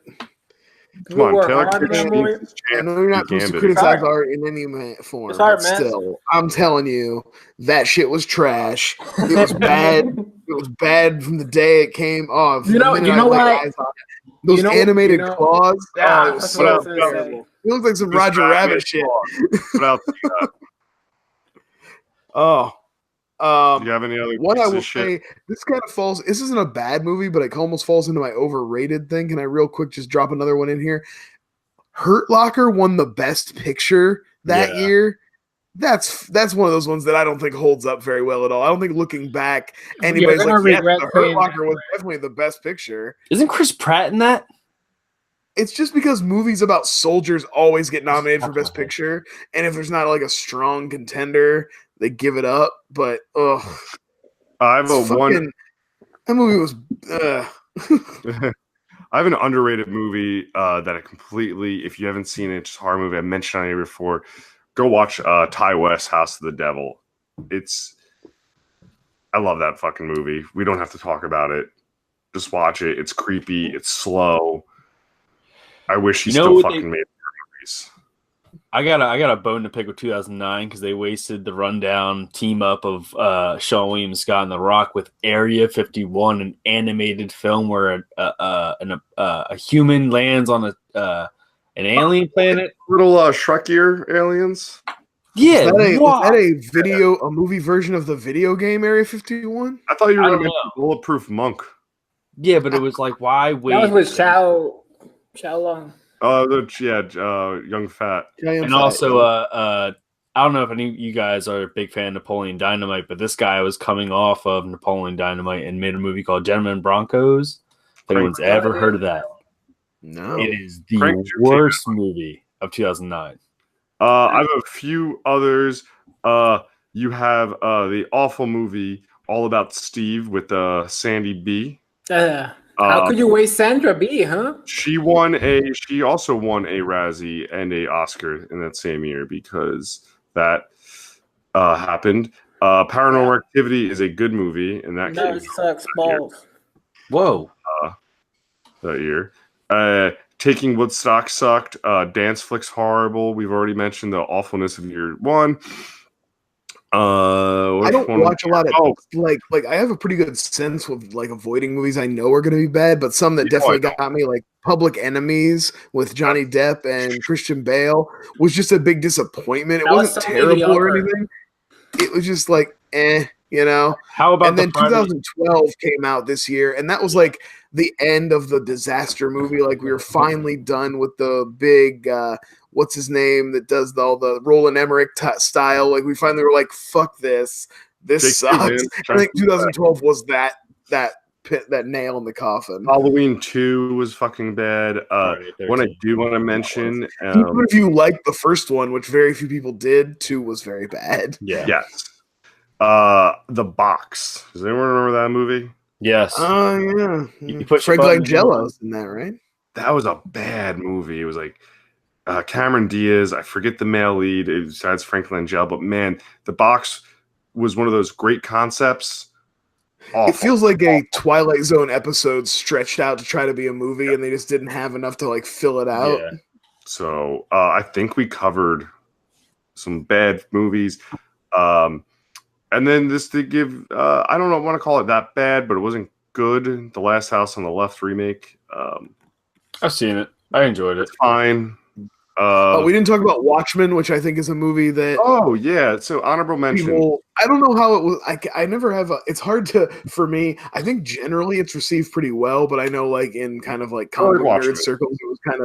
Come on, Taylor. I know you're not supposed to criticize art in any form, but still, I'm telling you, that shit was trash. It was bad. It was bad from the day it came off. You know what? Those animated claws. Yeah, it was so terrible. It looks like some Roger Rabbit shit. What else you got? Do you have any other? What I will say, this kind of falls. This isn't a bad movie, but it almost falls into my overrated thing. Can I real quick just drop another one in here? Hurt Locker won the Best Picture that year. That's one of those ones that I don't think holds up very well at all. I don't think looking back, anybody's like, the Hurt Locker was definitely the Best Picture. Isn't Chris Pratt in that? It's just because movies about soldiers always get nominated for Best Picture, and if there's not like a strong contender, they give it up. But I have that movie was. I have an underrated movie that I completely. If you haven't seen it, it's a horror movie. I mentioned on here before. Go watch Ty West's House of the Devil. I love that fucking movie. We don't have to talk about it. Just watch it. It's creepy. It's slow. I wish he still fucking made movies. I got a bone to pick with 2009 because they wasted the rundown team up of Sean William Scott and The Rock with Area 51, an animated film where a human lands on an alien planet. Little Shrekier aliens. Yeah, is that a movie version of the video game Area 51? I thought you were going to mention Bulletproof Monk. Yeah, but it was like, why wait? That was with Long. Young Fat. And also, I don't know if any of you guys are a big fan of Napoleon Dynamite, but this guy was coming off of Napoleon Dynamite and made a movie called Gentlemen Broncos. If anyone's ever heard of that, no, it is the worst movie of 2009. I have a few others. You have the awful movie All About Steve with Sandy B. How could you waste Sandra B, huh? She also won a Razzie and a Oscar in that same year because that happened. Paranormal Activity is a good movie, and that sucks balls. Whoa. That year. Taking Woodstock sucked. Dance Flick's horrible. We've already mentioned the awfulness of year one. I don't watch a lot of like I have a pretty good sense with like avoiding movies I know are going to be bad, but some that definitely got me, like Public Enemies with Johnny Depp and Christian Bale, was just a big disappointment. It wasn't terrible or anything. It was just like you know. How about and then 2012 came out this year, and that was like the end of the disaster movie. Like we were finally done with the big what's his name that does all the Roland Emmerich style. Like we finally were like, fuck this sucks. I think 2012 was that nail in the coffin. Halloween 2 was fucking bad. One I do want to mention, even if you like the first one, which very few people did, 2 was very bad. Yeah. Yes. The Box. Does anyone remember that movie? Yes. Yeah. Frank Langella's in that, right? That was a bad movie. It was like Cameron Diaz. I forget the male lead besides Frank Langella, but man, The Box was one of those great concepts. Awful. It feels like a Twilight Zone episode stretched out to try to be a movie, and they just didn't have enough to like fill it out. Yeah. So I think we covered some bad movies. And then this did give, I don't want to call it that bad, but it wasn't good. The Last House on the Left remake. I've seen it. I enjoyed it. It's fine. We didn't talk about Watchmen, which I think is a movie that. Oh yeah, so honorable mention. I don't know how it was. I never have it's hard to for me. I think generally it's received pretty well, but I know like in kind of like comic nerd circles, it was kind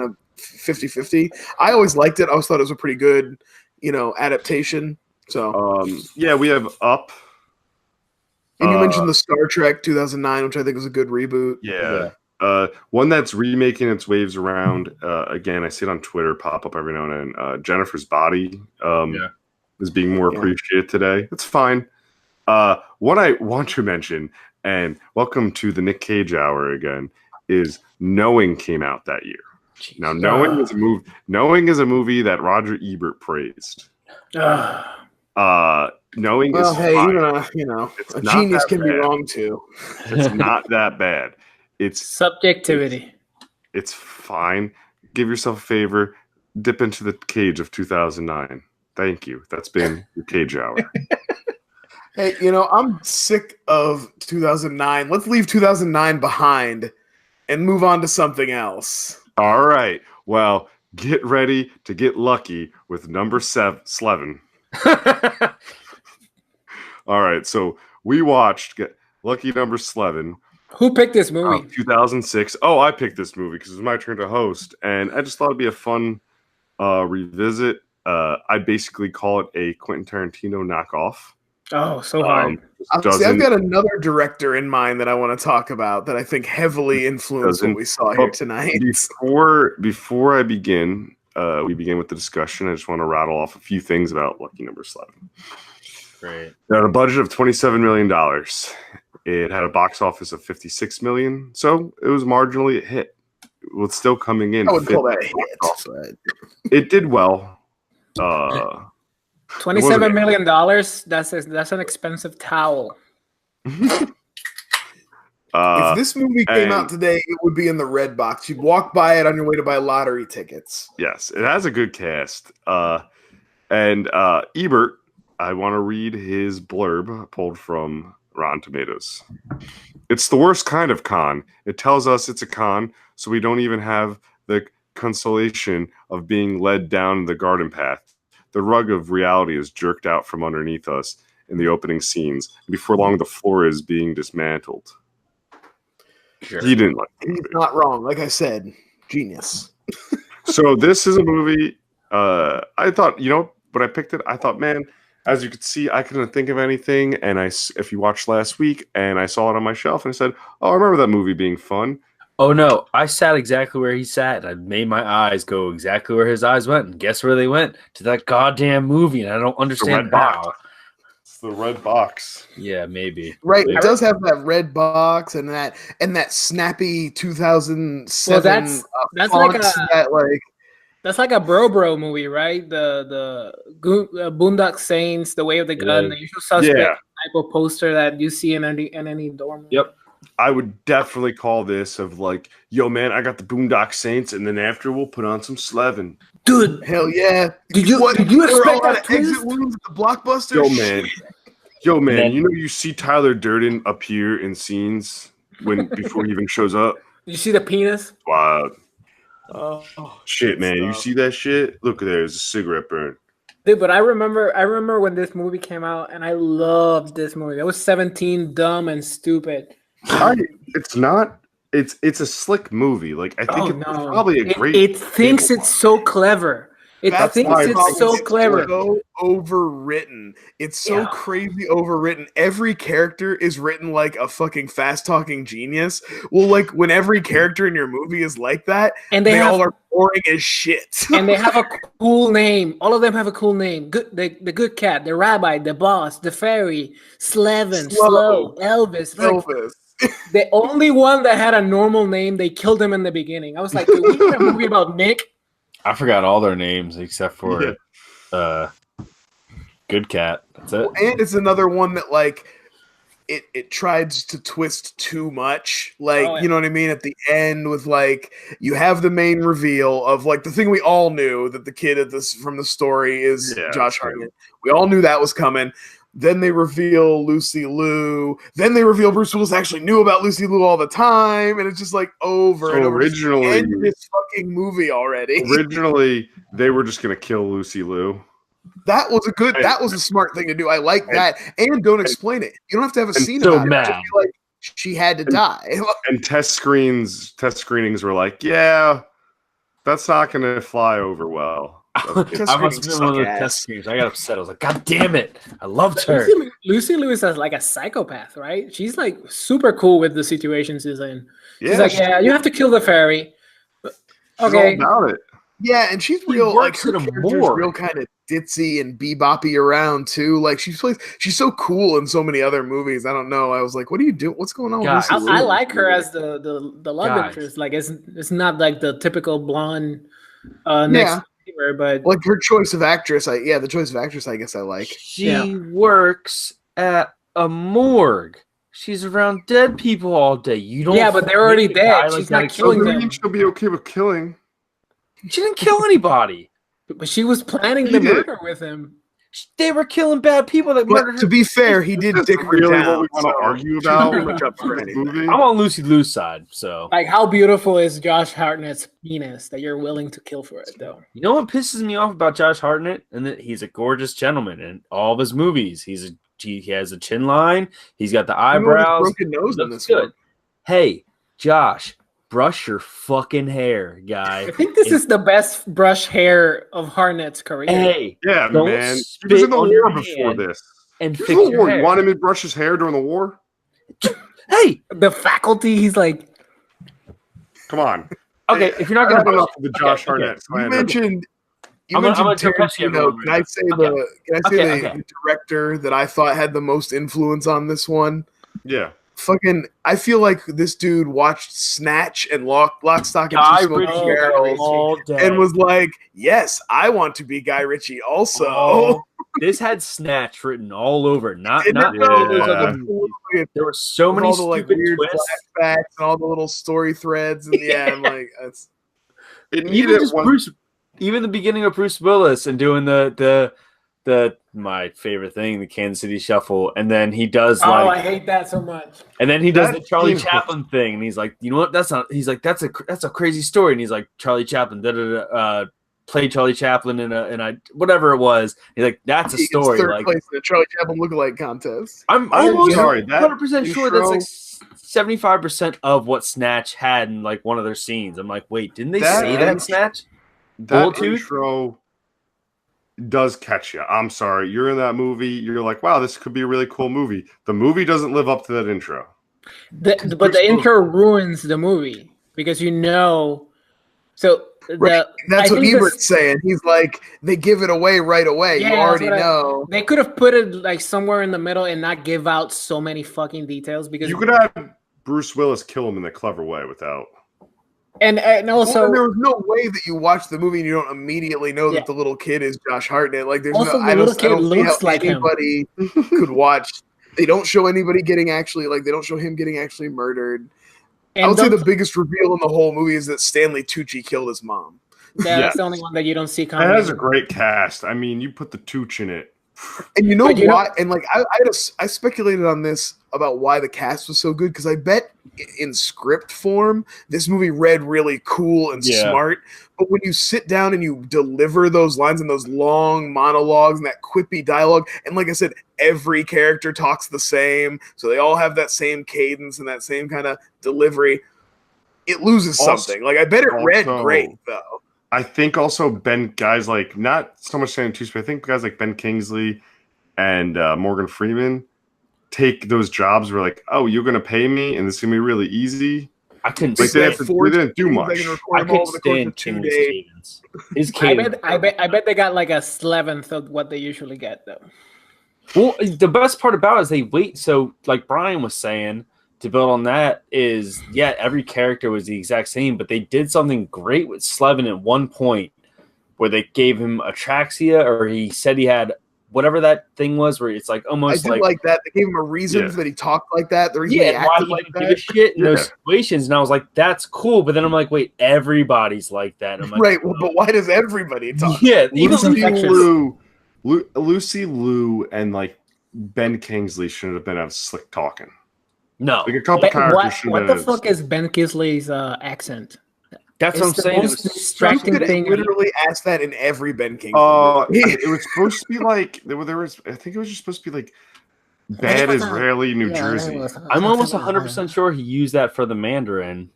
of 50-50. I always liked it. I always thought it was a pretty good, adaptation. So we have Up. And you mentioned the Star Trek 2009, which I think was a good reboot. Yeah. One that's remaking its waves around. Again, I see it on Twitter pop up every now and then. Jennifer's Body is being more appreciated today. It's fine. What I want to mention, and welcome to the Nick Cage Hour again, is Knowing came out that year. Now, Knowing is a movie that Roger Ebert praised. Knowing is fine. A genius can be wrong too. It's not that bad. It's subjectivity. It's fine. Give yourself a favor. Dip into the cage of 2009. Thank you. That's been your Cage Hour. Hey, I'm sick of 2009. Let's leave 2009 behind and move on to something else. All right. Well, get ready to get lucky with number 7. All right. So we watched Lucky Number 11. Who picked this movie? 2006. Oh, I picked this movie because it was my turn to host, and I just thought it'd be a fun revisit. I basically call it a Quentin Tarantino knockoff. Oh, so hard. I've got another director in mind that I want to talk about that I think heavily influenced what we saw here tonight. Before I begin, we begin with the discussion. I just want to rattle off a few things about Lucky Number 11. Great. It had a budget of $27 million. It had a box office of $56 million, so it was marginally a hit. It's still coming in. I would call that a hit. It did well. $27 million. That's an expensive towel. If this movie came out today, it would be in the red box. You'd walk by it on your way to buy lottery tickets. Yes, it has a good cast. And Ebert, I want to read his blurb pulled from Rotten Tomatoes. It's the worst kind of con. It tells us it's a con, so we don't even have the consolation of being led down the garden path. The rug of reality is jerked out from underneath us in the opening scenes. Before long, the floor is being dismantled. Sure. He didn't like it. He's not wrong. Like I said, Genius. So this is a movie. I thought, when I picked it, I thought, man, as you could see, I couldn't think of anything. And if you watched last week, and I saw it on my shelf, and I said, oh, I remember that movie being fun. Oh no, I sat exactly where he sat, and I made my eyes go exactly where his eyes went. And guess where they went? To that goddamn movie, and I don't understand how. It's the red box. Yeah, maybe. Right, Maybe. it does have that red box and that snappy 2007. Well, that's font that's like a bro movie, right? The Boondock Saints, The Way of the Gun, The Usual Suspect type of poster that you see in any dorm. Yep. I would definitely call this of like, yo, man, I got the Boondock Saints, and then after we'll put on some Slevin. Dude, hell yeah! Did you expect that exit wounds at the Blockbuster? Yo, man, you see Tyler Durden appear in scenes before he even shows up. You see the penis? Wow. Oh shit, man! You see that shit? Look, there's a cigarette burn. Dude, but I remember when this movie came out, and I loved this movie. I was 17, dumb and stupid. It's not. It's a slick movie. Like I think it's probably a great. It thinks it's so clever. It thinks it's so clever. So overwritten. It's so crazy overwritten. Every character is written like a fucking fast talking genius. Well, like when every character in your movie is like that, and they all are boring as shit. And they have a cool name. All of them have a cool name. The good cat, the rabbi, the boss, the fairy, Slevin, Slow, Elvis. The only one that had a normal name, they killed him in the beginning. I was like, "Did we need a movie about Nick?" I forgot all their names except for Good Cat. That's it. And it's another one that like it tries to twist too much. Like, you know what I mean? At the end with like you have the main reveal of like the thing we all knew that the kid from the story is Josh Hartnett. We all knew that was coming. Then they reveal Lucy Liu. Then they reveal Bruce Willis actually knew about Lucy Liu all the time, and it's just like over and over. Originally, end this fucking movie already. Originally, they were just gonna kill Lucy Liu. That was a smart thing to do. I like that, and don't explain it. You don't have to have a scene about it. Just be like, she had to die. And test screenings were like, yeah, that's not gonna fly over well. I must have been one of the test screens. I got upset. I was like, God damn it. I loved her. Lucy Liu is like a psychopath, right? She's like super cool with the situations she's in. She's like, you have to kill the fairy. Okay. She's all about it. Yeah, and she's real, like, her character's real kind of ditzy and beboppy around, too. Like, she's so cool in so many other movies. I don't know. I was like, what are you doing? What's going on with Lucy Liu? I like her as the love interest. Like, it's not like the typical blonde next but like her choice of actress, the choice of actress I guess I like. She works at a morgue. She's around dead people all day. You don't but they're already dead. She's not killing them. She'll be okay with killing. She didn't kill anybody. But she was planning the murder with him. They were killing bad people that murdered her. To be fair, he did dick her down. What we want to argue about? I'm on Lucy Liu's side, so. Like, how beautiful is Josh Hartnett's penis that you're willing to kill for it, though? You know what pisses me off about Josh Hartnett? And that he's a gorgeous gentleman in all of his movies. He has a chin line. He's got the eyebrows. Broken nose in this one. Hey, Josh. Brush your fucking hair, guy. I think this is the best brush hair of Hartnett's career. Hey, yeah, man. He was in the war before this. And fix your hair. You want him to brush his hair during the war? Hey, the faculty. He's like, come on. Okay, if you're not going to put up with the Josh Hartnett slander, you mentioned Tarantino. Can I say the director that I thought had the most influence on this one? Yeah. I feel like this dude watched Snatch and Lock, Stock, and Two Smoking Barrels and was like, yes, I want to be Guy Ritchie also. Oh, this had Snatch written all over. There were so many all the like weird flashbacks and all the little story threads. And I'm like, that's even the beginning of Bruce Willis and doing my favorite thing, the Kansas City Shuffle, and then he does I hate that so much. And then he does the Charlie Chaplin thing, and he's like, you know what? That's a crazy story, and he's like Charlie Chaplin, played Charlie Chaplin in a whatever it was. He's like, that's a story. Third Like place in the Charlie Chaplin lookalike contest. I'm almost 100% sure that's like 75% of what Snatch had in like one of their scenes. I'm like, wait, didn't they say that in Snatch? That intro does catch you. I'm sorry. You're in that movie. You're like, wow, this could be a really cool movie. The movie doesn't live up to that intro. But the intro ruins the movie because So that's what Ebert's saying. He's like, they give it away right away. Yeah, you already know. They could have put it like somewhere in the middle and not give out so many fucking details because you could have Bruce Willis kill him in a clever way without. And also, there was no way that you watch the movie and you don't immediately know that the little kid is Josh Hartnett. Like, there's also, no. the little kid looks like anybody could watch. They don't show anybody getting actually like. They don't show him getting actually murdered. And I would say the biggest reveal in the whole movie is that Stanley Tucci killed his mom. That's the only one that you don't see coming. It has a great cast. I mean, you put the Tooch in it. And you know why? And like I speculated on this about why the cast was so good because I bet in script form this movie read really cool and smart. But when you sit down and you deliver those lines and those long monologues and that quippy dialogue, and like I said, every character talks the same, so they all have that same cadence and that same kind of delivery. It loses something. Like I bet it read great though. I think also guys like not so much Stanley Tucci, but I think guys like Ben Kingsley and Morgan Freeman take those jobs where like, oh, you're gonna pay me and this is gonna be really easy. I couldn't. Like, they didn't do much. I couldn't stand Kingsley Stevens. His cadence. I bet they got like a 11th of what they usually get though. Well, the best part about it is they wait. So, like Brian was saying, to build on that is, every character was the exact same, but they did something great with Slevin at one point where they gave him atraxia, or he said he had whatever that thing was, where it's like almost like that. They gave him a reason that he talked like that. The reason he acted like that. Give a shit in those situations, and I was like, that's cool. But then I'm like, wait, everybody's like that. And I'm like, right, well, but why does everybody talk? Yeah, even Lucy Liu and like Ben Kingsley shouldn't have been out slick talking. No, like a couple characters. What the fuck is Ben Kingsley's accent? That's what I'm saying. Most distracting thing. Literally asked that in every Ben Kingsley. It was supposed to be like there was. I think it was just supposed to be like bad Israeli New Jersey. I'm almost 100% sure he used that for the Mandarin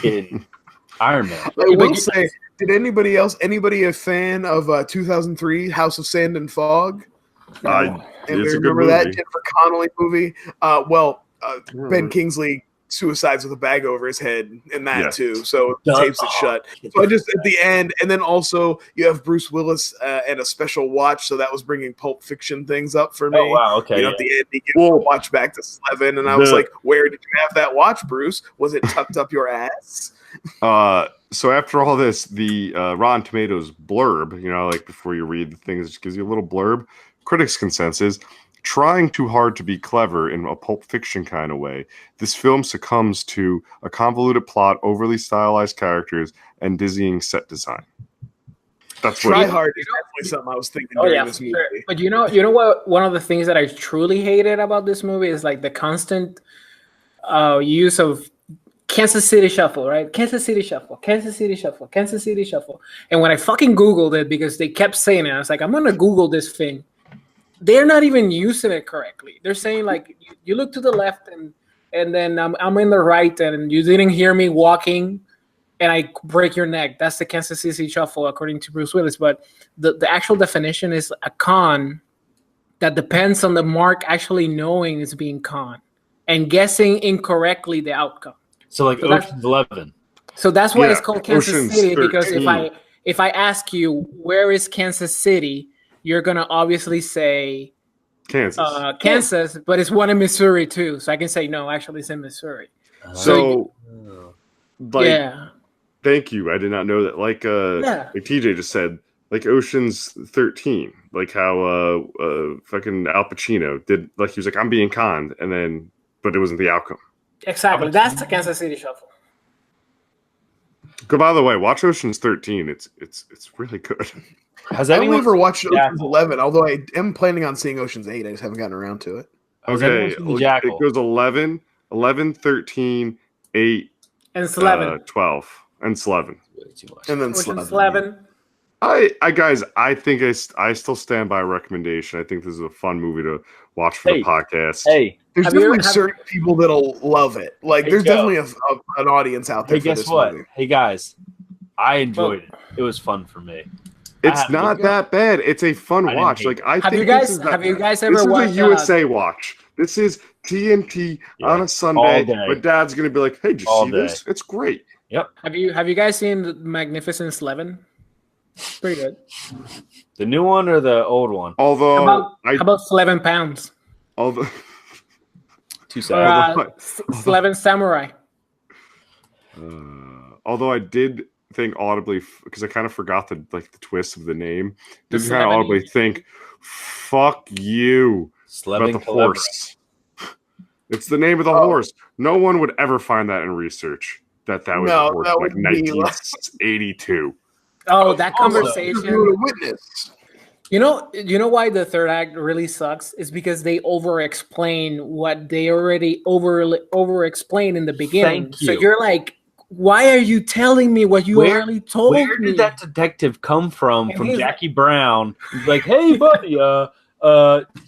in Iron Man. I will say, did anybody a fan of 2003 House of Sand and Fog? And it's a good remember movie. That Jennifer Connelly movie? Ben Kingsley suicides with a bag over his head in that too, so it tapes it shut. So I just at the end, and then also you have Bruce Willis and a special watch, so that was bringing Pulp Fiction things up for me. Oh wow, okay. At the end, he gives the watch back to Slevin, and I was like, "Where did you have that watch, Bruce? Was it tucked up your ass?" So after all this, the Rotten Tomatoes blurb, like before you read the thing, it just gives you a little blurb. Critics' consensus. Trying too hard to be clever in a Pulp Fiction kind of way, this film succumbs to a convoluted plot, overly stylized characters, and dizzying set design. That's Try hard is definitely something I was thinking during this movie. Sure. But you know what? One of the things that I truly hated about this movie is like the constant use of Kansas City Shuffle, right? Kansas City Shuffle, Kansas City Shuffle, Kansas City Shuffle. And when I fucking Googled it, because they kept saying it, I was like, I'm gonna Google this thing. They're not even using it correctly. They're saying like you look to the left and then I'm in the right and you didn't hear me walking and I break your neck. That's the Kansas City Shuffle according to Bruce Willis. But the actual definition is a con that depends on the mark actually knowing it's being con and guessing incorrectly the outcome. So like Ocean's 11. So that's why it's called Kansas Ocean's City 13. because if I ask you where is Kansas City, you're gonna obviously say Kansas, but it's one in Missouri too. So I can say no, actually it's in Missouri. Thank you. I did not know that. Like TJ just said, like Ocean's 13, like how fucking Al Pacino did. Like he was like, I'm being conned, but it wasn't the outcome. Exactly. That's the Kansas City Shuffle. By the way, watch Ocean's 13. It's really good. Has anyone ever watched Ocean's 11? Although I am planning on seeing Ocean's 8. I just haven't gotten around to it. Okay. It goes 11, 13, 8, and 11. 12, and 11. And then Ocean's 11. Guys, I think I still stand by a recommendation. I think this is a fun movie to watch for the podcast. Hey, there's definitely certain people that'll love it. Like, there's definitely an audience out there for this movie. Hey, guys, I enjoyed it. It was fun for me. It's not that bad. It's a fun watch. Like have you guys ever watched? This is a USA watch. This is TNT on a Sunday. My dad's gonna be like, "Hey, did you see this? It's great." Yep. Have you guys seen Magnificent Slevin? Pretty good. The new one or the old one? Although, how about Slevin Pounds? Although, too sad. Slevin Samurai. Although I did think audibly, because I kind of forgot the twist of the name. Did kind of audibly think, "Fuck you," about the horse. It's the name of the horse. No one would ever find that in research. That was the horse, like 1982. Oh, that conversation. Witness. You know why the third act really sucks? Is because they over-explain what they already over-explained in the beginning. Thank you. So you're like, why are you telling me what you already told me? Where did that detective come from Jackie Brown? Like, hey, buddy,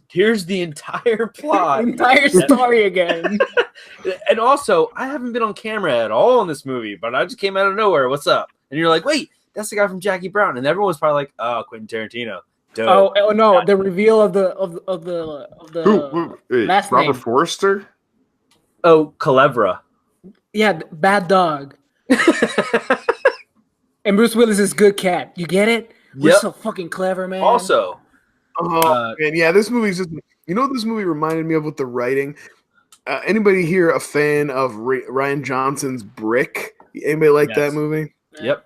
here's the entire plot. Entire story again. And also, I haven't been on camera at all in this movie, but I just came out of nowhere. What's up? And you're like, wait, that's the guy from Jackie Brown. And everyone's probably like, oh, Quentin Tarantino. Dope. Oh no, the reveal of the last Robert name. Forster? Oh, Culebra. Yeah, Bad Dog. And Bruce Willis is good cat. You get it? We're so fucking clever, man. Also, man, yeah, this movie's just. You know what this movie reminded me of with the writing? Anybody here a fan of Rian Johnson's Brick? Anybody like that movie? Yep.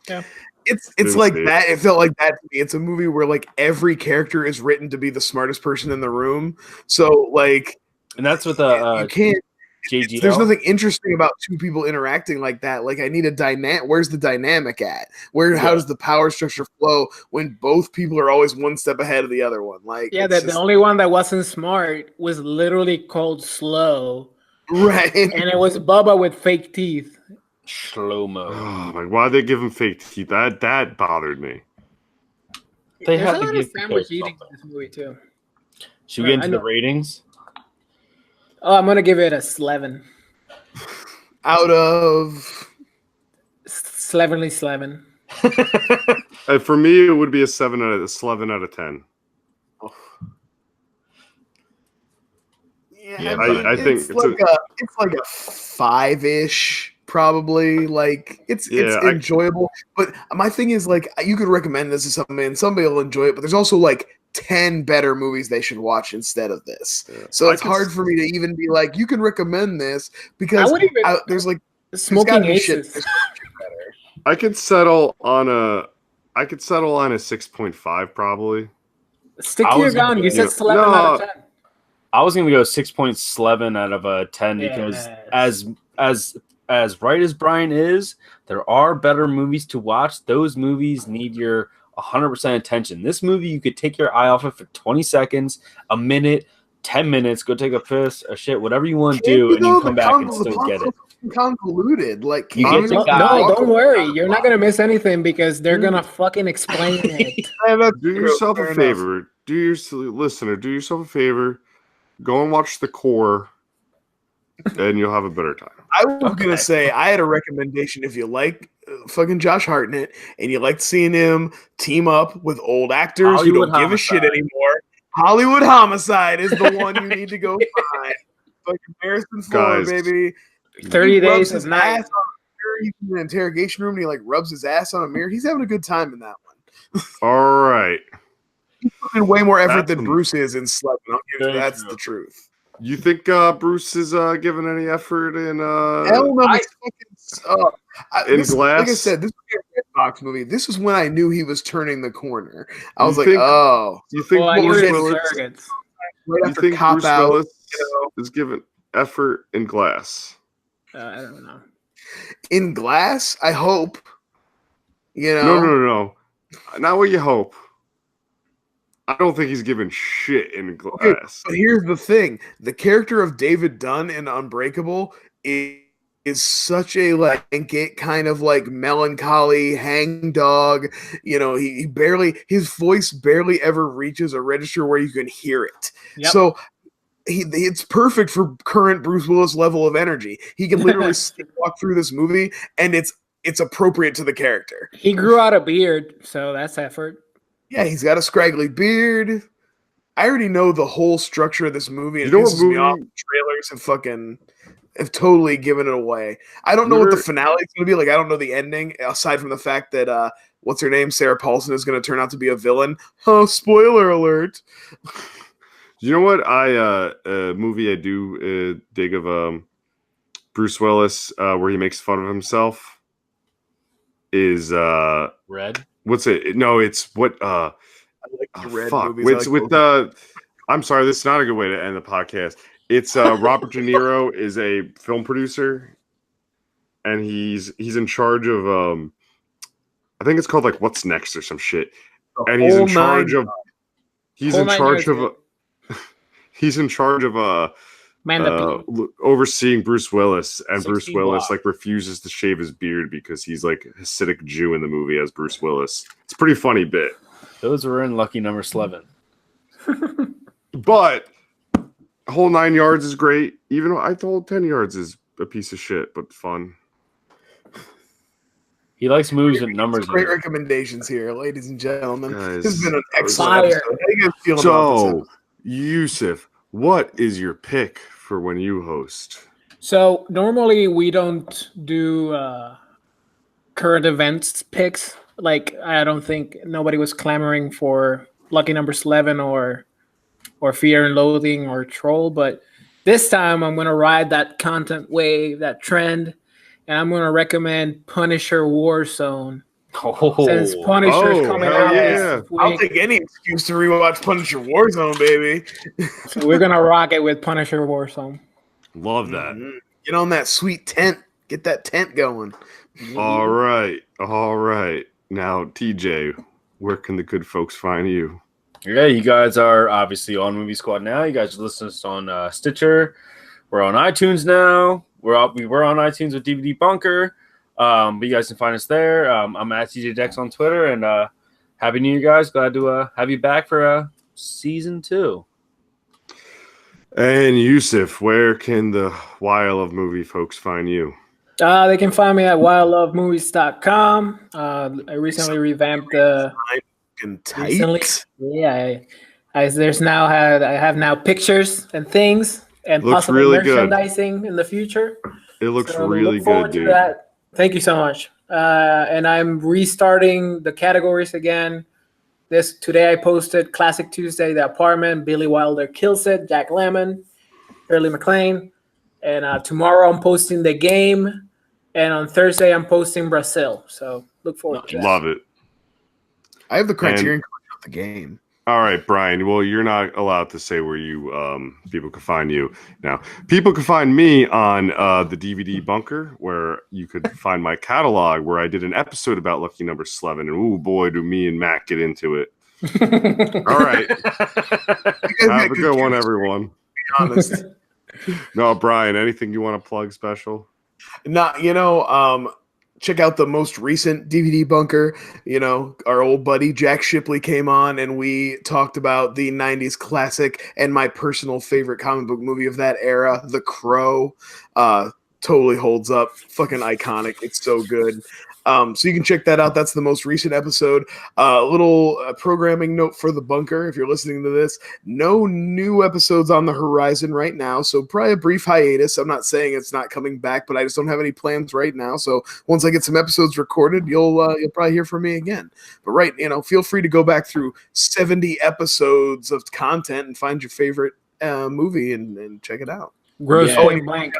Yeah. It's like that. It felt like that to me. It's a movie where like every character is written to be the smartest person in the room. So like, and that's what you can't. JGL. There's nothing interesting about two people interacting like that. Like I need a dynamic. Where's the dynamic at? How does the power structure flow when both people are always one step ahead of the other one? Like the only one that wasn't smart was literally called Slow. Right. And it was Bubba with fake teeth. Slow-mo. Oh, like, why'd they give him fake teeth? That bothered me. There's a lot of sandwich eating in this movie too. Should we get into the ratings? Oh, I'm gonna give it a Slevin. Out of Slevenly Slevin. For me, it would be a 7 out of 10. Oh. Yeah, I think it's like a 5-ish. Probably like it's enjoyable, but my thing is like you could recommend this to somebody and somebody will enjoy it, but there's also like 10 better movies they should watch instead of this. Yeah. So it's hard for me to even be like you can recommend this because there's like Smoking Aces. I could settle on a 6.5 probably. Stick to your gun. You said 11 out of 10. I was gonna go 6.7 out of 10 because as right as Brian is, there are better movies to watch. Those movies need your 100% attention. This movie, you could take your eye off it for 20 seconds, a minute, 10 minutes, go take a piss, a shit, whatever you want to do, and you come back and still get it. Convoluted, like don't worry, you're not gonna miss anything because they're gonna fucking explain it. Do yourself a favor. Do yourself a favor. Go and watch The Core, and you'll have a better time. I was gonna say I had a recommendation if you like fucking Josh Hartnett and you like seeing him team up with old actors who don't give a shit anymore. Hollywood Homicide is the one you need to go find. Fucking Harrison Ford, baby. 30 Days of Night. He's in the interrogation room and he like rubs his ass on a mirror. He's having a good time in that one. All right. He's putting way more effort than Bruce is in Slevin. That's the truth. You think Bruce is giving any effort in hell no, in Glass? Like I said, this was a Red Box movie. This is when I knew he was turning the corner. I was oh. You think Bruce Willis is giving effort in Glass? I don't know. In Glass, I hope. You know? No. Not what you hope. I don't think he's giving shit in Glass. Okay, but here's the thing. The character of David Dunn in Unbreakable is is such a blanket kind of like melancholy hangdog. You know, his voice barely ever reaches a register where you can hear it. Yep. So it's perfect for current Bruce Willis level of energy. He can literally walk through this movie, and it's appropriate to the character. He grew out a beard, so that's effort. Yeah, he's got a scraggly beard. I already know the whole structure of this movie, and you know what movie? Trailers have totally given it away. I don't know what the finale is going to be like. I don't know the ending, aside from the fact that what's her name, Sarah Paulson, is going to turn out to be a villain. Oh, spoiler alert! You know what? A movie I do dig of Bruce Willis where he makes fun of himself is Red. What's it? No, it's what. I like the Red movies. I'm sorry, this is not a good way to end the podcast. It's Robert De Niro is a film producer, and he's in charge of I think it's called like What's Next or some shit, and he's in charge of overseeing Bruce Willis, and Bruce Willis like refuses to shave his beard because he's like a Hasidic Jew in the movie as Bruce Willis. It's a pretty funny bit. Those were in Lucky Number Slevin. But whole 9 yards is great. Even though I told 10 yards is a piece of shit, but fun. He likes moves and numbers. Great recommendations here, ladies and gentlemen. Guys, this has been an excellent episode. How do you guys feel about this? Yusuf, what is your pick for when you host? So normally we don't do current events picks. Like I don't think nobody was clamoring for Lucky Number Slevin or Fear and Loathing or Troll, but this time I'm gonna ride that content wave, that trend, and I'm gonna recommend Punisher Warzone. Since Punisher's coming out this week, I'll take any excuse to rewatch Punisher Warzone, baby. So we're gonna rock it with Punisher Warzone. Love that. Mm-hmm. Get on that sweet tent. Get that tent going. All right. Now, TJ, where can the good folks find you? Yeah, you guys are obviously on Movie Squad now. You guys listen to us on Stitcher. We're on iTunes now. We were on iTunes with DVD Bunker. But you guys can find us there. I'm at TJ Dex on Twitter, and Happy New Year, guys. Glad to have you back for season 2. And Yusuf, where can the Why I Love Movie folks find you? They can find me at whyIlovemovies.com. I recently revamped the. Recently, yeah. I have now pictures and things and possibly really merchandising in the future. It looks really good, dude. That. Thank you so much. And I'm restarting the categories again. Today I posted Classic Tuesday, The Apartment, Billy Wilder Kills It, Jack Lemmon, Shirley MacLaine. And tomorrow I'm posting The Game. And on Thursday I'm posting Brazil. So look forward to that. Love it. I have the Criterion Collection of The Game. All right, Brian. Well, you're not allowed to say where you people can find you. Now, people can find me on the DVD Bunker, where you could find my catalog, where I did an episode about Lucky Number Slevin. And ooh, boy, do me and Matt get into it. All right. Have a good one, everyone. Be honest. No, Brian, anything you want to plug special? Check out the most recent DVD Bunker. Our old buddy Jack Shipley came on, and we talked about the 90s classic and my personal favorite comic book movie of that era, The Crow. Totally holds up. Fucking iconic. It's so good. So you can check that out. That's the most recent episode. A little programming note for the Bunker. If you're listening to this, no new episodes on the horizon right now. So probably a brief hiatus. I'm not saying it's not coming back, but I just don't have any plans right now. So once I get some episodes recorded, you'll probably hear from me again. But feel free to go back through 70 episodes of content and find your favorite movie and check it out. Gross point blank.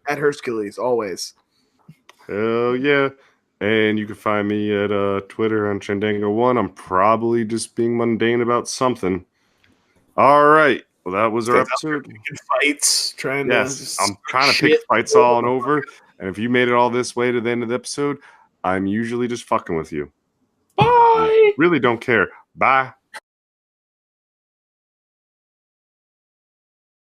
At Hercules, always. Hell yeah. And you can find me at Twitter on Chandango1. I'm probably just being mundane about something. All right. Well, that was our episode. Fights. I'm trying to pick fights all and over. And if you made it all this way to the end of the episode, I'm usually just fucking with you. Bye. Really don't care. Bye.